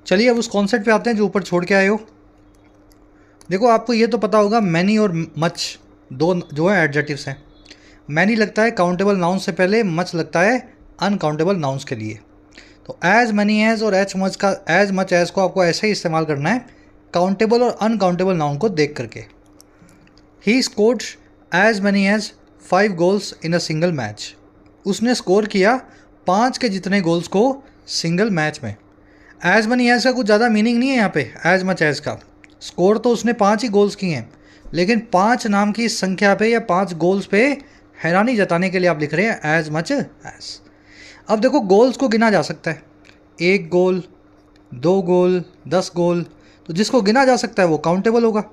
चलिए अब उस कॉन्सेप्ट पे आते हैं जो ऊपर छोड़ के आए हो। देखो आपको ये तो पता होगा मैनी और मच दो जो है एडजेक्टिव्स हैं। मैनी लगता है काउंटेबल नाउन्स से पहले, मच लगता है अनकाउंटेबल नाउन्स के लिए। तो एज मैनी एज और एच मच का, एज मच एज को आपको ऐसे ही इस्तेमाल करना है काउंटेबल और अनकाउंटेबल नाउन को देख करके। He scored as many as 5 goals in a single match. उसने स्कोर किया 5 के जितने गोल्स को सिंगल मैच में। एज मैनी एज का कुछ ज़्यादा मीनिंग नहीं है यहाँ पे, एज मच एज का। स्कोर तो उसने 5 ही गोल्स किए हैं, लेकिन 5 नाम की संख्या पे या 5 गोल्स पे हैरानी जताने के लिए आप लिख रहे हैं एज मच एज। अब देखो गोल्स को गिना जा सकता है, 1 गोल, 2 गोल, 10 गोल। तो जिसको गिना जा सकता है वो काउंटेबल होगा,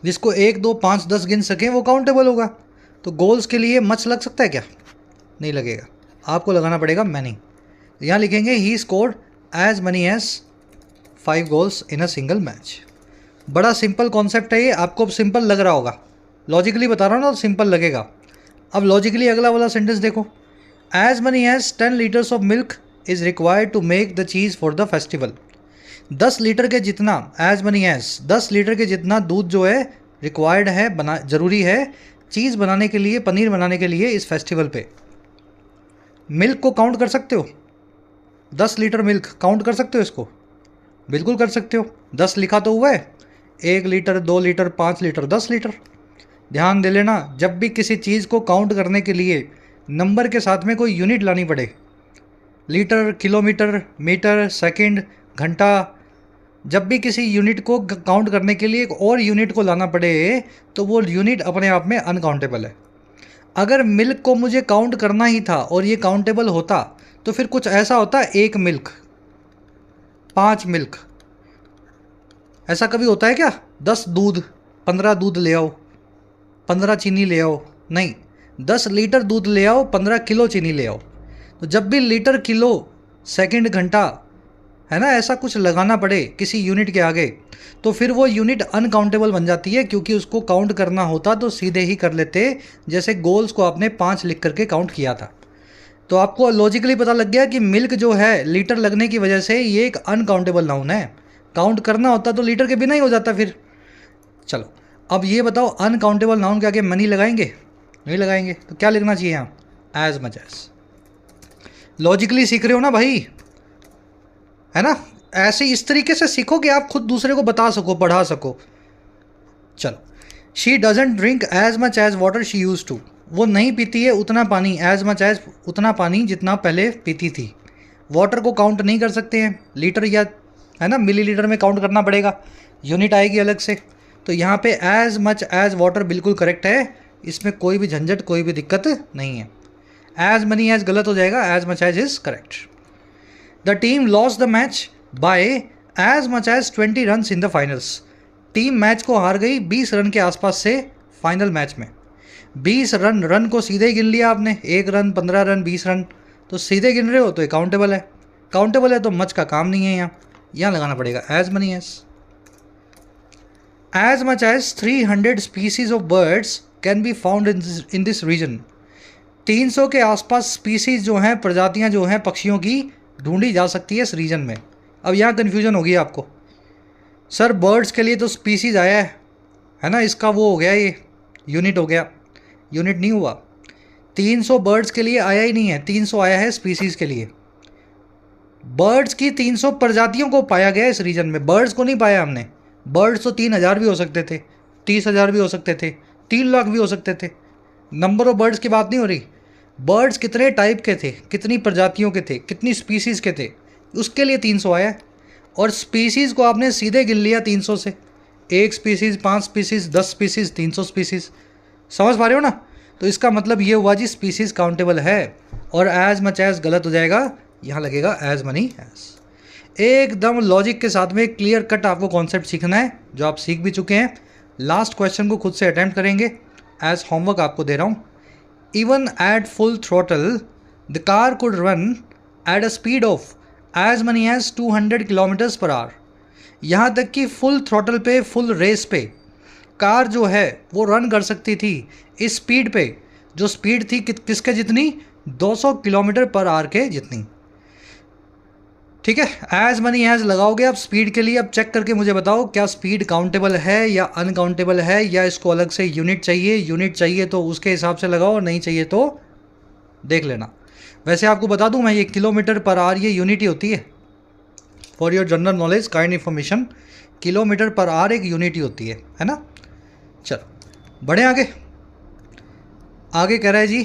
जिसको 1, 2, 5, 10 गिन सकें वो काउंटेबल होगा। तो गोल्स के लिए मच लग सकता है क्या? नहीं लगेगा, आपको लगाना पड़ेगा मैनी। यहाँ लिखेंगे he scored as many as 5 goals in a single match. बड़ा सिंपल कॉन्सेप्ट है ये, आपको अब सिंपल लग रहा होगा, लॉजिकली बता रहा हूँ ना तो सिंपल लगेगा। अब लॉजिकली अगला वाला सेंटेंस देखो, as many as 10 liters of milk is required to make the cheese for the festival. 10 litre के जितना, एज मनी एज 10 लीटर के जितना दूध जो है रिक्वायर्ड है, बना ज़रूरी है चीज़ बनाने के लिए, पनीर बनाने के लिए इस फेस्टिवल पे। मिल्क को काउंट कर सकते हो, 10 लीटर मिल्क काउंट कर सकते हो इसको? बिल्कुल कर सकते हो, 10 लिखा तो हुआ है, 1 लीटर, 2 लीटर, 5 लीटर, 10 लीटर। ध्यान दे लेना, जब भी किसी चीज़ को काउंट करने के लिए नंबर के साथ में कोई यूनिट लानी पड़े, लीटर, किलोमीटर, मीटर, सेकंड, घंटा, जब भी किसी यूनिट को काउंट करने के लिए एक और यूनिट को लाना पड़े तो वो यूनिट अपने आप में अनकाउंटेबल है। अगर मिल्क को मुझे काउंट करना ही था और ये काउंटेबल होता तो फिर कुछ ऐसा होता, 1 मिल्क, 5 मिल्क। ऐसा कभी होता है क्या? 10 दूध, 15 दूध ले आओ, 15 चीनी ले आओ, नहीं, 10 लीटर दूध ले आओ, 15 किलो चीनी ले आओ। तो जब भी लीटर, किलो, सेकंड, घंटा, है ना, ऐसा कुछ लगाना पड़े किसी यूनिट के आगे, तो फिर वो यूनिट अनकाउंटेबल बन जाती है, क्योंकि उसको काउंट करना होता तो सीधे ही कर लेते, जैसे गोल्स को आपने 5 लिख करके काउंट किया था। तो आपको लॉजिकली पता लग गया कि मिल्क जो है लीटर लगने की वजह से ये एक अनकाउंटेबल नाउन है। काउंट करना होता तो लीटर के बिना ही हो जाता फिर। चलो अब ये बताओ, अनकाउंटेबल नाउन के आगे मनी लगाएंगे? नहीं लगाएंगे, तो क्या लिखना चाहिए यहाँ? As much as. लॉजिकली सीख रहे हो ना भाई, है ना? ऐसे इस तरीके से सीखो कि आप खुद दूसरे को बता सको, पढ़ा सको। चलो, she doesn't drink as much as water she used to. वो नहीं पीती है उतना पानी, एज मच एज उतना पानी जितना पहले पीती थी। वाटर को काउंट नहीं कर सकते हैं, लीटर या है ना मिलीलीटर में काउंट करना पड़ेगा, यूनिट आएगी अलग से। तो यहाँ पे एज मच एज वाटर बिल्कुल करेक्ट है, इसमें कोई भी झंझट कोई भी दिक्कत नहीं है। एज मनी एज गलत हो जाएगा, as much as is correct. The team lost the match by as much as 20 run in the finals. Team match को हार गई 20 रन के आसपास से फाइनल मैच में। 20 रन को सीधे ही गिन लिया आपने, 1 रन 15 रन 20 रन, तो सीधे गिन रहे हो तो काउंटेबल है। काउंटेबल है तो मच का काम नहीं है, यहाँ लगाना पड़ेगा as many as. As much as 300 species of birds can be found in this region. 300 के आसपास स्पीसीज जो हैं, प्रजातियां जो हैं पक्षियों की, ढूंढी जा सकती है इस रीजन में। अब यहाँ कन्फ्यूजन होगी आपको, सर बर्ड्स के लिए तो स्पीसीज आया है ना, इसका वो हो गया, ये यूनिट हो गया। यूनिट नहीं हुआ, 300 बर्ड्स के लिए आया ही नहीं है, 300 आया है स्पीसीज के लिए। बर्ड्स की 300 प्रजातियों को पाया गया इस रीजन में, बर्ड्स को नहीं पाया हमने। बर्ड्स तो 3000 भी हो सकते थे, 30,000 भी हो सकते थे, 3 लाख भी हो सकते थे। नंबर ऑफ बर्ड्स की बात नहीं हो रही, बर्ड्स कितने टाइप के थे, कितनी प्रजातियों के थे, कितनी स्पीसीज़ के थे, उसके लिए 300 आया। और स्पीसीज़ को आपने सीधे गिन लिया 300 से, 1 स्पीसीज़, 5 स्पीसीज़, 10 स्पीसीज़, 300 स्पीसीज़। समझ पा रहे हो ना? तो इसका मतलब ये हुआ जी स्पीसीज़ काउंटेबल है, और एज मच एज गलत हो जाएगा, यहाँ लगेगा एज मनी एज। एकदम लॉजिक के साथ में क्लियर कट आपको कॉन्सेप्ट सीखना है, जो आप सीख भी चुके हैं। लास्ट क्वेश्चन को खुद से अटैम्प्ट करेंगे, एज होमवर्क आपको दे रहा हूँ। Even at full throttle the car could run at a speed of as many as 200 kilometres per hour. यहाँ तक कि फुल थ्रोटल पे, फुल रेस पे कार जो है वो रन कर सकती थी इस स्पीड पे, जो स्पीड थी किसके जितनी, 200 किलोमीटर पर आवर के जितनी। ठीक है, एज मनी एज लगाओगे आप स्पीड के लिए। अब चेक करके मुझे बताओ, क्या स्पीड काउंटेबल है या अनकाउंटेबल है, या इसको अलग से यूनिट चाहिए? यूनिट चाहिए तो उसके हिसाब से लगाओ, नहीं चाहिए तो देख लेना। वैसे आपको बता दूं मैं, ये किलोमीटर पर आवर ये यूनिट ही होती है। For your general knowledge, kind information, kilometre per hour एक यूनिट ही होती है ना। चलो बढ़े आगे। आगे कह रहा है जी,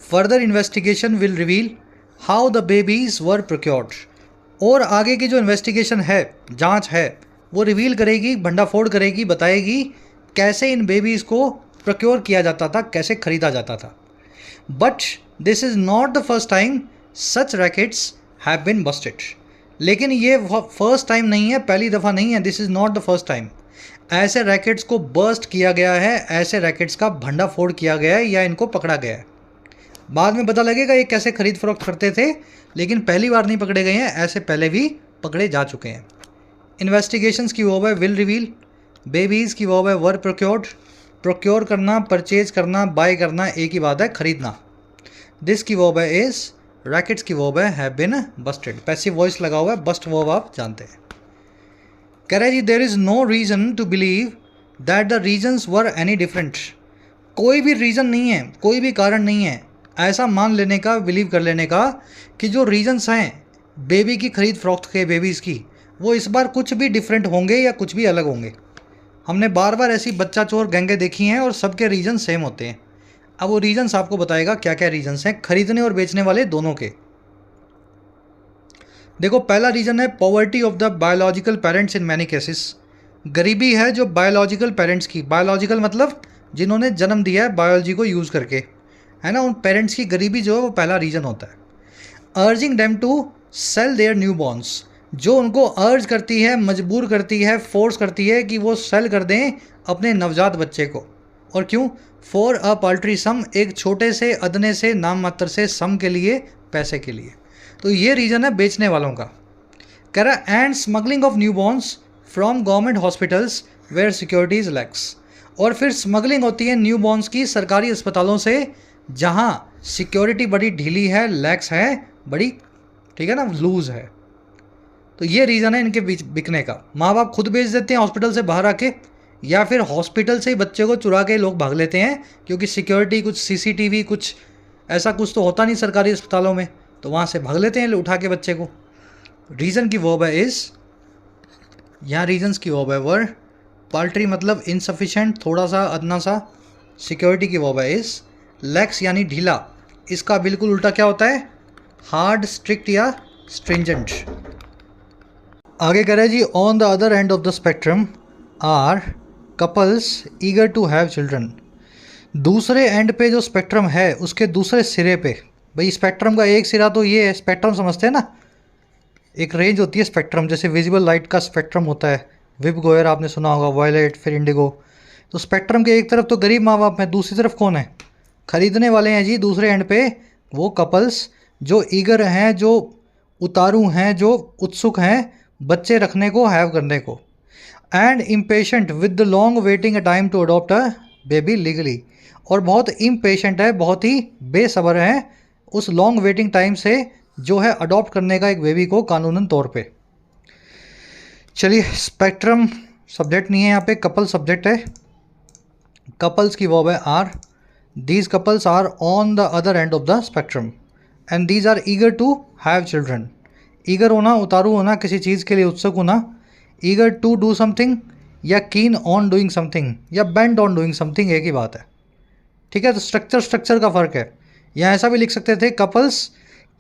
further investigation will reveal how the babies were procured. और आगे की जो इन्वेस्टिगेशन है, जांच है, वो रिवील करेगी, भंडाफोड़ करेगी, बताएगी कैसे इन बेबीज़ को प्रोक्योर किया जाता था, कैसे खरीदा जाता था। But this is not the first time such rackets have been Busted. लेकिन ये फर्स्ट टाइम नहीं है, पहली दफ़ा नहीं है, this is not the first time ऐसे रैकेट्स को बर्स्ट किया गया है, ऐसे रैकेट्स का भंडाफोड़ किया गया है या इनको पकड़ा गया है। बाद में पता लगेगा ये कैसे खरीद फरोख्त करते थे, लेकिन पहली बार नहीं पकड़े गए हैं, ऐसे पहले भी पकड़े जा चुके हैं। इन्वेस्टिगेशंस की वर्ब है विल रिवील, बेबीज़ की वर्ब है वर प्रोक्योर्ड। प्रोक्योर करना, परचेज करना, बाय करना एक ही बात है, खरीदना। दिस की वर्ब है इज, रैकेट्स की वर्ब है have been Busted. Passive voice लगा हुआ है, बस्ट वर्ब आप जानते हैं। कह रहे जी there is no reason to believe that the reasons were any different. कोई भी रीज़न नहीं है, कोई भी कारण नहीं है ऐसा मान लेने का, बिलीव कर लेने का कि जो रीजन्स हैं बेबी की खरीद फरोख्त के, बेबीज़ की, वो इस बार कुछ भी डिफरेंट होंगे या कुछ भी अलग होंगे। हमने बार बार ऐसी बच्चा चोर गैंगें देखी हैं और सबके रीज़न सेम होते हैं। अब वो रीजन्स आपको बताएगा क्या क्या रीजन्स हैं खरीदने और बेचने वाले दोनों के। देखो, पहला रीज़न है poverty of the biological parents in many cases. गरीबी है जो बायोलॉजिकल पेरेंट्स की, बायोलॉजिकल मतलब जिन्होंने जन्म दिया है बायोलॉजी को यूज़ करके, है ना, उन पेरेंट्स की गरीबी जो है वो पहला रीज़न होता है। Urging them to sell their newborns, जो उनको अर्ज करती है, मजबूर करती है, फोर्स करती है कि वो सेल कर दें अपने नवजात बच्चे को। और क्यों? फॉर अ पाल्ट्री सम, एक छोटे से अदने से नाम मात्र से सम के लिए, पैसे के लिए। तो ये रीज़न है बेचने वालों का। कह रहा है and smuggling of newborns from government hospitals where securities lax. और फिर स्मगलिंग होती है न्यू बॉर्न्स की सरकारी अस्पतालों से जहाँ सिक्योरिटी बड़ी ढीली है, लैक्स है, बड़ी, ठीक है ना, लूज है। तो ये रीज़न है इनके बिकने का। माँ बाप खुद बेच देते हैं हॉस्पिटल से बाहर आके, या फिर हॉस्पिटल से ही बच्चे को चुरा के लोग भाग लेते हैं, क्योंकि सिक्योरिटी कुछ सीसीटीवी कुछ ऐसा कुछ तो होता नहीं सरकारी अस्पतालों में, तो वहाँ से भाग लेते हैं उठा के बच्चे को। रीज़न की वर्ब है इज़, यहाँ रीजन्स की वर्ब है वर, पाल्ट्री मतलब इनसफिशेंट, थोड़ा सा, अदना सा, सिक्योरिटी की वर्ब है इज़, लैक्स यानी ढीला, इसका बिल्कुल उल्टा क्या होता है, हार्ड, स्ट्रिक्ट या स्ट्रिंजेंट। आगे कह रहा है जी on the other end of the spectrum are couples eager to have children. दूसरे एंड पे जो स्पेक्ट्रम है उसके दूसरे सिरे पे, भाई स्पेक्ट्रम का एक सिरा तो ये है, स्पेक्ट्रम समझते हैं ना, एक रेंज होती है स्पेक्ट्रम, जैसे विजिबल लाइट का स्पेक्ट्रम होता है, विब गोयर आपने सुना होगा, वायलेट, फिर इंडिगो। तो स्पेक्ट्रम के एक तरफ तो गरीब माँ बाप हैं, दूसरी तरफ कौन है, खरीदने वाले हैं जी दूसरे एंड पे, वो कपल्स जो ईगर हैं, जो उतारू हैं, जो उत्सुक हैं बच्चे रखने को, हैव करने को। And impatient with the long waiting a time to adopt a baby legally, और बहुत इम्पेशेंट है, बहुत ही बेसब्र है उस लॉन्ग वेटिंग टाइम से जो है अडॉप्ट करने का एक बेबी को कानूनन तौर पे। चलिए, स्पेक्ट्रम सब्जेक्ट नहीं है यहाँ पे, कपल सब्जेक्ट है। कपल्स की वर्ब है are, these couples are on the other end of the spectrum and these are eager to have children. Eager होना, उतारू होना, किसी चीज़ के लिए उत्सुक होना, ईगर टू डू समथिंग या कीन ऑन डूइंग समथिंग या बेंड ऑन डूइंग समथिंग, एक ही बात है, ठीक है। तो स्ट्रक्चर का फ़र्क है। या ऐसा भी लिख सकते थे, couples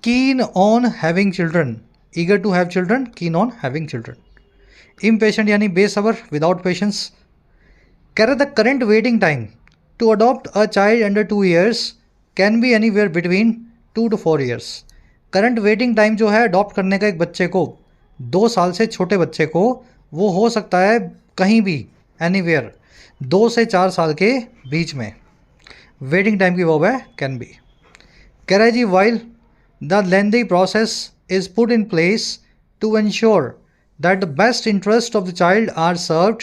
keen on having children, eager to have children, keen on having children. Impatient यानी बेसब्र, विदाउट पेशेंस। कह रहे the current waiting time to adopt a child under 2 years can be anywhere between 2 to 4 years। Current waiting time जो है adopt करने का एक बच्चे को, 2 साल से छोटे बच्चे को, वो हो सकता है कहीं भी, एनीवेयर, 2 से 4 साल के बीच में। वेटिंग टाइम की वर्ब है कैन बी। कह रहा है जी while the lengthy process is put in place to ensure that the best interest of the child are served,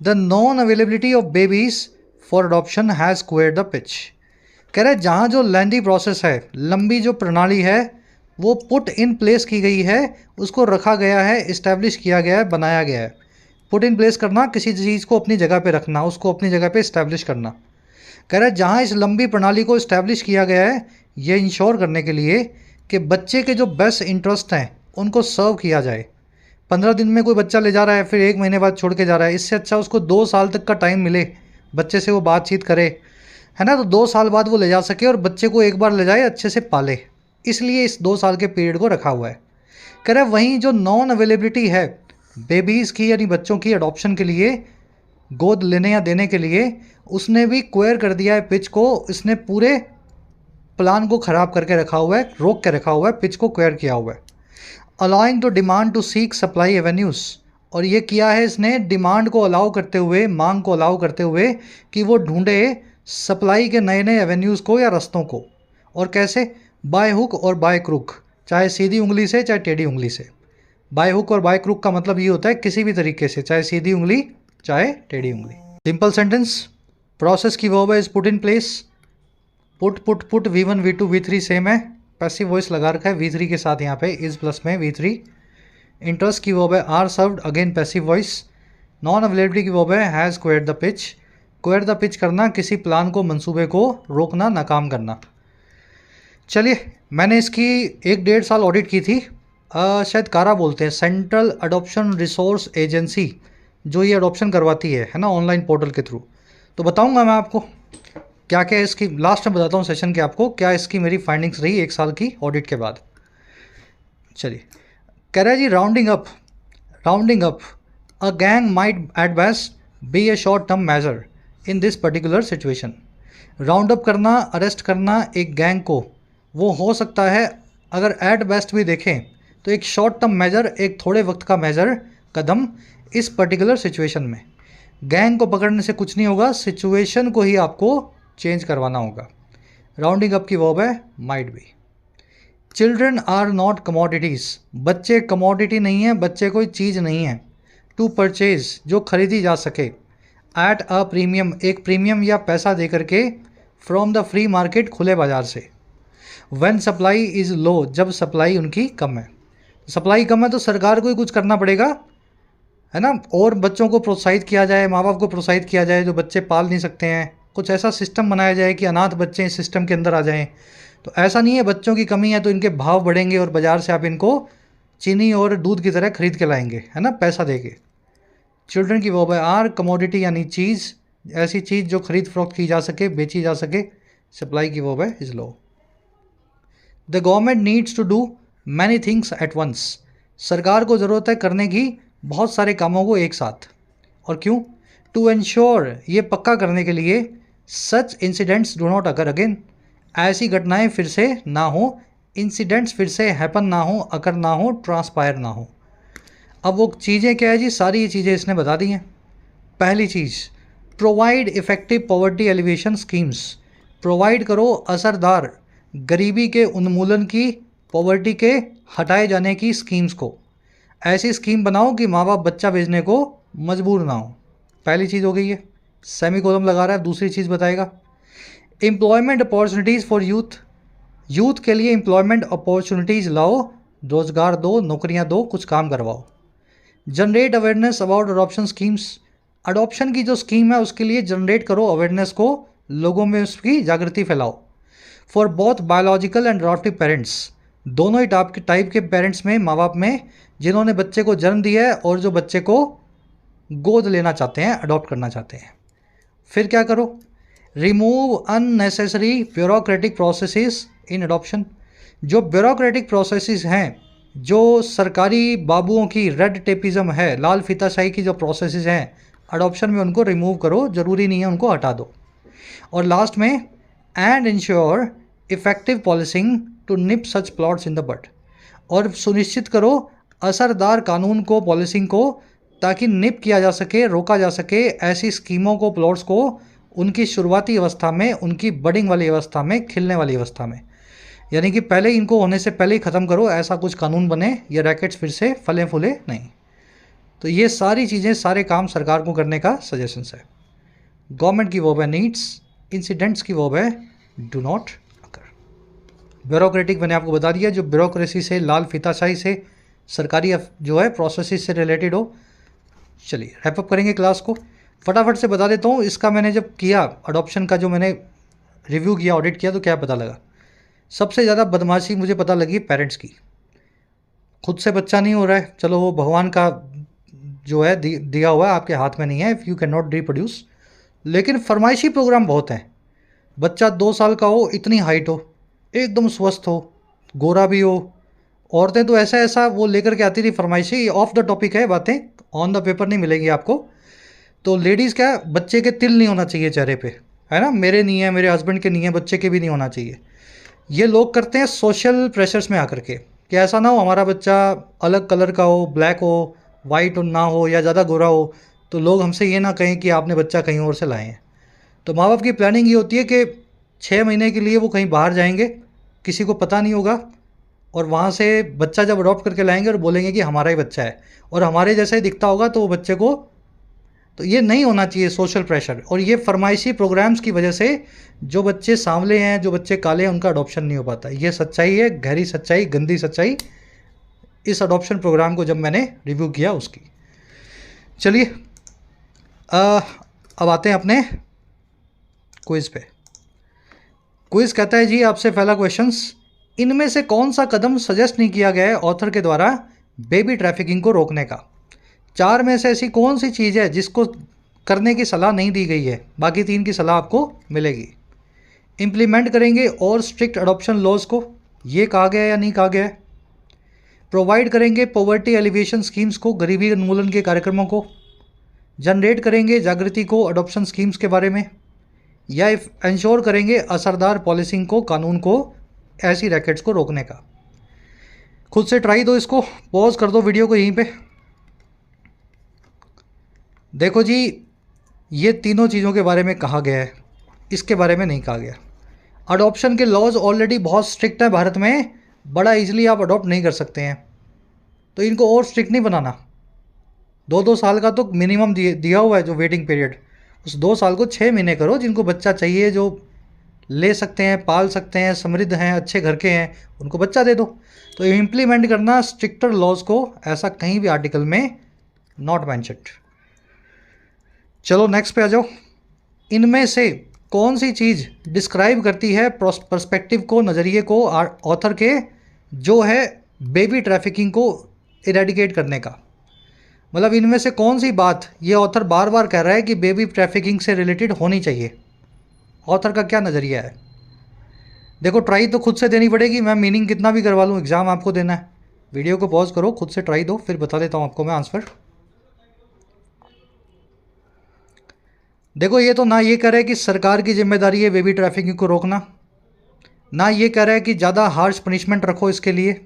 the non availability of babies for adoption has squared the pitch. कह रहे हैं जहाँ जो lengthy process है, लंबी जो प्रणाली है, वो पुट इन प्लेस की गई है, उसको रखा गया है, इस्टेब्लिश किया गया है, बनाया गया है। पुट इन प्लेस करना, किसी चीज़ को अपनी जगह पे रखना, उसको अपनी जगह पे इस्टेब्लिश करना। कह रहा है जहाँ इस लंबी प्रणाली को इस्टेब्लिश किया गया है, ये इंश्योर करने के लिए कि बच्चे के जो बेस्ट इंटरेस्ट हैं उनको सर्व किया जाए। 15 दिन में कोई बच्चा ले जा रहा है, फिर 1 महीने बाद छोड़ के जा रहा है, इससे अच्छा उसको 2 साल तक का टाइम मिले, बच्चे से वो बातचीत करे, है ना, तो 2 साल बाद वो ले जा सके और बच्चे को एक बार ले जाए, अच्छे से पाले, इसलिए इस 2 साल के पीरियड को रखा हुआ है। कह रहा है वहीं जो नॉन अवेलेबिलिटी है बेबीज़ की, यानी बच्चों की अडॉप्शन के लिए, गोद लेने या देने के लिए, उसने भी क्वेयर कर दिया है पिच को, इसने पूरे प्लान को ख़राब करके रखा हुआ है, रोक के रखा हुआ है, पिच को क्वेयर किया हुआ है। Allowing to demand to seek supply avenues, और ये किया है इसने डिमांड को अलाउ करते हुए, मांग को अलाउ करते हुए कि वो ढूंढे सप्लाई के नए नए एवेन्यूज़ को या रस्तों को। और कैसे, बाय हुक और बाय क्रुक, चाहे सीधी उंगली से चाहे टेढ़ी उंगली से। बाय हुक और बाय क्रुक का मतलब ये होता है किसी भी तरीके से, चाहे सीधी उंगली चाहे टेढ़ी उंगली। सिंपल सेंटेंस, प्रोसेस की वर्ब है is put in place, put V1 V2 V3 same है, पैसिव वॉइस लगा रखा है V3 के साथ, यहाँ पे इज प्लस में V3। इंटरेस्ट की वर्ब है are served, again passive voice. Non availability की वर्ब है has queered the pitch, queer the pitch करना, किसी प्लान को, मंसूबे को रोकना, नाकाम करना। चलिए, मैंने इसकी 1-1.5 साल ऑडिट की थी, शायद कारा बोलते हैं, सेंट्रल अडॉप्शन रिसोर्स एजेंसी, जो ये अडॉप्शन करवाती है ना, ऑनलाइन पोर्टल के थ्रू। तो बताऊंगा मैं आपको क्या क्या इसकी, लास्ट में बताता हूँ सेशन के आपको क्या इसकी मेरी फाइंडिंग्स रही 1 साल की ऑडिट के बाद। चलिए, कह रहा है जी rounding up a gang might at best be a short term measure in this particular situation. Round up करना, अरेस्ट करना एक गैंग को, वो हो सकता है अगर एट बेस्ट भी देखें तो एक शॉर्ट टर्म मेजर, एक थोड़े वक्त का मेजर, कदम इस पर्टिकुलर सिचुएशन में। गैंग को पकड़ने से कुछ नहीं होगा, सिचुएशन को ही आपको चेंज करवाना होगा। राउंडिंग अप की वर्ब है might be. Children are not commodities, बच्चे कमोडिटी नहीं है, बच्चे कोई चीज़ नहीं है। टू परचेज, जो खरीदी जा सके। एट अ प्रीमियम, एक प्रीमियम या पैसा दे करके। फ्रॉम द फ्री मार्केट, खुले बाजार से। व्हेन सप्लाई इज़ लो, जब सप्लाई उनकी कम है। सप्लाई कम है तो सरकार को ही कुछ करना पड़ेगा, है ना। और बच्चों को प्रोत्साहित किया जाए, माँ बाप को प्रोत्साहित किया जाए जो बच्चे पाल नहीं सकते हैं। कुछ ऐसा सिस्टम बनाया जाए कि अनाथ बच्चे इस सिस्टम के अंदर आ जाएं। तो ऐसा नहीं है बच्चों की कमी है तो इनके भाव बढ़ेंगे और बाज़ार से आप इनको चीनी और दूध की तरह खरीद के लाएंगे, है ना, पैसा देके। चिल्ड्रन की वर्ब है आर, कमोडिटी यानी चीज़, ऐसी चीज़ जो खरीद फरोख्त की जा सके, बेची जा सके। सप्लाई की वर्ब है is low. The government needs to do many things at once, सरकार को ज़रूरत है करने की बहुत सारे कामों को एक साथ। और क्यों? टू एंश्योर, ये पक्का करने के लिए। Such incidents do not occur again, ऐसी घटनाएं फिर से ना हो। इंसिडेंट्स फिर से हैपन ना हो, अकर ना हो, ट्रांसपायर ना हो। अब वो चीज़ें क्या है जी, सारी ये चीज़ें इसने बता दी हैं। पहली चीज़, provide effective poverty alleviation schemes, provide करो असरदार गरीबी के उन्मूलन की, पॉवर्टी के हटाए जाने की स्कीम्स को। ऐसी स्कीम बनाओ कि माँ बाप बच्चा भेजने को मजबूर ना हो। पहली चीज़ हो गई है। सेमी कोलम लगा रहा है, दूसरी चीज़ बताएगा। Employment opportunities for youth, youth के लिए एम्प्लॉयमेंट अपॉर्चुनिटीज़ लाओ, रोज़गार दो, नौकरियाँ दो, कुछ काम करवाओ। Generate awareness about adoption schemes, adoption की जो स्कीम है उसके लिए जनरेट करो अवेयरनेस को, लोगों में उसकी जागृति फैलाओ। For both biological and adoptive parents, दोनों ही टाइप के पेरेंट्स में, माँ बाप में, जिन्होंने बच्चे को जन्म दिया है और जो बच्चे को गोद लेना चाहते हैं, अडॉप्ट करना चाहते हैं। फिर क्या करो? रिमूव अननेसेसरी ब्यूरोक्रेटिक प्रोसेसेस इन अडॉप्शन, जो ब्यूरोक्रेटिक प्रोसेसेस हैं, जो सरकारी बाबुओं की रेड टेपिज्म है, लाल फीताशाही की जो प्रोसेसेस हैं अडॉप्शन में, उनको रिमूव करो, ज़रूरी नहीं है, उनको हटा दो। और लास्ट में, and ensure effective policing to nip such plots in the bud, और सुनिश्चित करो असरदार कानून को, पॉलिसिंग को, ताकि निप किया जा सके, रोका जा सके ऐसी स्कीमों को, प्लॉट्स को उनकी शुरुआती अवस्था में, उनकी बडिंग वाली अवस्था में, खिलने वाली अवस्था में। यानी कि पहले इनको होने से पहले ही ख़त्म करो, ऐसा कुछ कानून बने, ये रैकेट्स फिर से फले फूले नहीं। तो ये सारी चीज़ें, सारे काम सरकार को करने का सजेशंस है। गवर्नमेंट की वर्ब है नीड्स, इंसिडेंट्स की वर्ब है डू नॉट अकर। ब्यूरोक्रेटिक मैंने आपको बता दिया, जो ब्यूरोक्रेसी से, लाल फीताशाही से, सरकारी जो है प्रोसेसेस से रिलेटेड हो। चलिए रैपअप करेंगे क्लास को। फटाफट से बता देता हूँ, इसका मैंने जब किया अडॉप्शन का, जो मैंने रिव्यू किया, ऑडिट किया, तो क्या पता लगा? सबसे ज़्यादा बदमाशी मुझे पता लगी पेरेंट्स की। खुद से बच्चा नहीं हो रहा है, चलो वो भगवान का जो है दिया हुआ है, आपके हाथ में नहीं है, if you can not reproduce. लेकिन फरमाइशी प्रोग्राम बहुत हैं। बच्चा 2 साल का हो, इतनी हाइट हो, एकदम स्वस्थ हो, गोरा भी हो। औरतें तो ऐसा ऐसा वो लेकर के आती थी फरमाइशी, ऑफ द टॉपिक है बातें, ऑन द पेपर नहीं मिलेगी आपको। तो लेडीज़ क्या, बच्चे के तिल नहीं होना चाहिए चेहरे पे, है ना, मेरे नहीं है, मेरे हस्बैंड के नहीं है, बच्चे के भी नहीं होना चाहिए। ये लोग करते हैं सोशल प्रेशर्स में आकर के, कि ऐसा ना हो हमारा बच्चा अलग कलर का हो, ब्लैक हो, वाइट ना हो, या ज़्यादा गोरा हो, तो लोग हमसे ये ना कहें कि आपने बच्चा कहीं और से लाए हैं। तो माँ बाप की प्लानिंग ये होती है कि 6 महीने के लिए वो कहीं बाहर जाएंगे, किसी को पता नहीं होगा, और वहाँ से बच्चा जब अडॉप्ट करके लाएंगे और बोलेंगे कि हमारा ही बच्चा है, और हमारे जैसा ही दिखता होगा, तो वो बच्चे को, तो ये नहीं होना चाहिए सोशल प्रेशर। और ये फरमाइशी प्रोग्राम्स की वजह से जो बच्चे सांवले हैं, जो बच्चे काले हैं, उनका अडॉप्शन नहीं हो पाता। ये सच्चाई है, गहरी सच्चाई, गंदी सच्चाई, इस अडॉप्शन प्रोग्राम को जब मैंने रिव्यू किया उसकी। चलिए अब आते हैं अपने क्विज़ पे। क्विज़ कहता है जी, आपसे पहला क्वेश्चंस, इनमें से कौन सा कदम सजेस्ट नहीं किया गया है ऑथर के द्वारा बेबी ट्रैफिकिंग को रोकने का? 4 में से ऐसी कौन सी चीज़ है जिसको करने की सलाह नहीं दी गई है? बाकी 3 की सलाह आपको मिलेगी। इम्प्लीमेंट करेंगे और स्ट्रिक्ट अडॉप्शन लॉज को, ये कहा गया है या नहीं कहा गया है? प्रोवाइड करेंगे पॉवर्टी एलिवेशन स्कीम्स को, गरीबी उन्मूलन के कार्यक्रमों को। जनरेट करेंगे जागृति को अडॉप्शन स्कीम्स के बारे में, या इंश्योर करेंगे असरदार पॉलिसिंग को, कानून को, ऐसी रैकेट्स को रोकने का। खुद से ट्राई दो इसको, पॉज कर दो वीडियो को यहीं पे। देखो जी, ये तीनों चीज़ों के बारे में कहा गया है, इसके बारे में नहीं कहा गया। अडॉप्शन के लॉज ऑलरेडी बहुत स्ट्रिक्ट है भारत में, बड़ा इजीली आप अडॉप्ट नहीं कर सकते हैं। तो इनको और स्ट्रिक्ट नहीं बनाना। 2-2 साल का तो मिनिमम दिया हुआ है जो वेटिंग पीरियड, उस 2 साल को 6 महीने करो। जिनको बच्चा चाहिए, जो ले सकते हैं, पाल सकते हैं, समृद्ध हैं, अच्छे घर के हैं, उनको बच्चा दे दो। तो इम्प्लीमेंट करना स्ट्रिक्टर लॉज को, ऐसा कहीं भी आर्टिकल में नॉट मेंशन्ड। चलो नेक्स्ट पे आ जाओ। इनमें से कौन सी चीज़ डिस्क्राइब करती है पर्सपेक्टिव को, नज़रिए को ऑथर के, जो है बेबी ट्रैफिकिंग को इरेडिकेट करने का। मतलब इनमें से कौन सी बात ये ऑथर बार बार कह रहा है कि बेबी ट्रैफिकिंग से रिलेटेड होनी चाहिए। ऑथर का क्या नज़रिया है? देखो, ट्राई तो खुद से देनी पड़ेगी। मैं मीनिंग कितना भी करवा लूँ, एग्ज़ाम आपको देना है। वीडियो को पॉज करो, खुद से ट्राई दो, फिर बता देता हूँ आपको मैं आंसर। देखो, ये तो ना ये कह रहा है कि सरकार की जिम्मेदारी है बेबी ट्रैफिकिंग को रोकना, ना ये कह रहा है कि ज़्यादा हार्श पनिशमेंट रखो इसके लिए,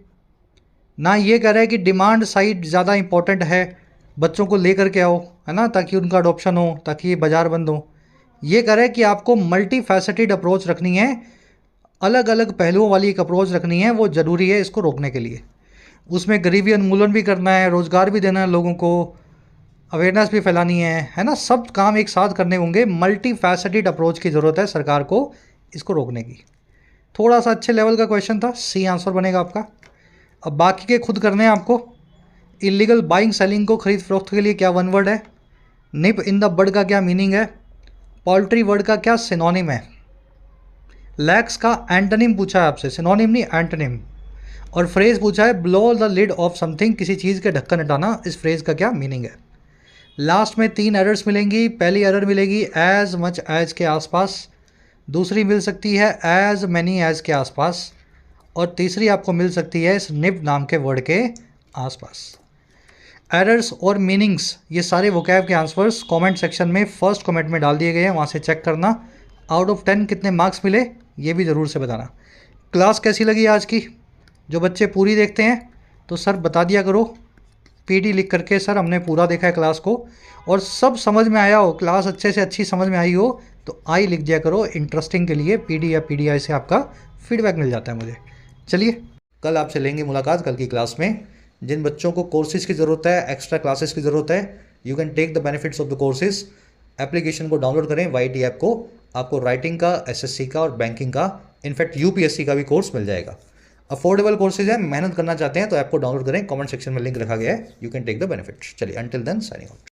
ना ये कह रहा है कि डिमांड साइड ज़्यादा इंपॉर्टेंट है, बच्चों को लेकर के आओ, है ना, ताकि उनका अडॉप्शन हो, ताकि ये बाजार बंद हो। ये कह रहा है कि आपको मल्टी फैसेटेड अप्रोच रखनी है, अलग अलग पहलुओं वाली एक अप्रोच रखनी है, वो ज़रूरी है इसको रोकने के लिए। उसमें गरीबी उन्मूलन भी करना है, रोज़गार भी देना है लोगों को, अवेयरनेस भी फैलानी है ना, सब काम एक साथ करने होंगे। मल्टी फैसेटेड अप्रोच की ज़रूरत है सरकार को इसको रोकने की। थोड़ा सा अच्छे लेवल का क्वेश्चन था, सी आंसर बनेगा आपका। अब बाकी के खुद करने हैं आपको। इलीगल बाइंग सेलिंग को खरीद फरोख्त के लिए क्या वन वर्ड है? निप इन द बड का क्या मीनिंग है? पोल्ट्री वर्ड का क्या सिनोनिम है? लैक्स का एंटोनिम पूछा है आपसे, सिनोनिम नहीं एंटोनिम। और फ्रेज पूछा है blow the lid of something, किसी चीज़ के ढक्कन हटाना, इस फ्रेज का क्या मीनिंग है? लास्ट में 3 एरर्स मिलेंगी। पहली एरर मिलेगी एज मच एज के आसपास, दूसरी मिल सकती है एज मैनी एज के आसपास, और तीसरी आपको मिल सकती है इस निप नाम के वर्ड के आसपास। एरर्स और मीनिंग्स, ये सारे वोकैब के आंसर्स कमेंट सेक्शन में फर्स्ट कमेंट में डाल दिए गए हैं, वहाँ से चेक करना। आउट ऑफ 10 कितने मार्क्स मिले ये भी ज़रूर से बताना। क्लास कैसी लगी आज की? जो बच्चे पूरी देखते हैं तो सर बता दिया करो पीडी लिख करके, सर हमने पूरा देखा है क्लास को, और सब समझ में आया हो, क्लास अच्छे से अच्छी समझ में आई हो तो आई लिख दिया करो इंटरेस्टिंग के लिए। पीडी या पीडीआई से आपका फीडबैक मिल जाता है मुझे। चलिए, कल आपसे लेंगे मुलाकात कल की क्लास में। जिन बच्चों को कोर्सेज़ की ज़रूरत है, एक्स्ट्रा क्लासेस की ज़रूरत है, you can take the benefits of the courses. Application को डाउनलोड करें, YT ऐप को, आपको राइटिंग का, SSC का और बैंकिंग का, इनफैक्ट UPSC का भी कोर्स मिल जाएगा। अफोर्डेबल कोर्सेज है, मेहनत करना चाहते हैं तो ऐप को डाउनलोड करें, कमेंट सेक्शन में लिंक रखा गया है, you can take the benefits. चलिए, अंटिल देन साइनिंग आउट।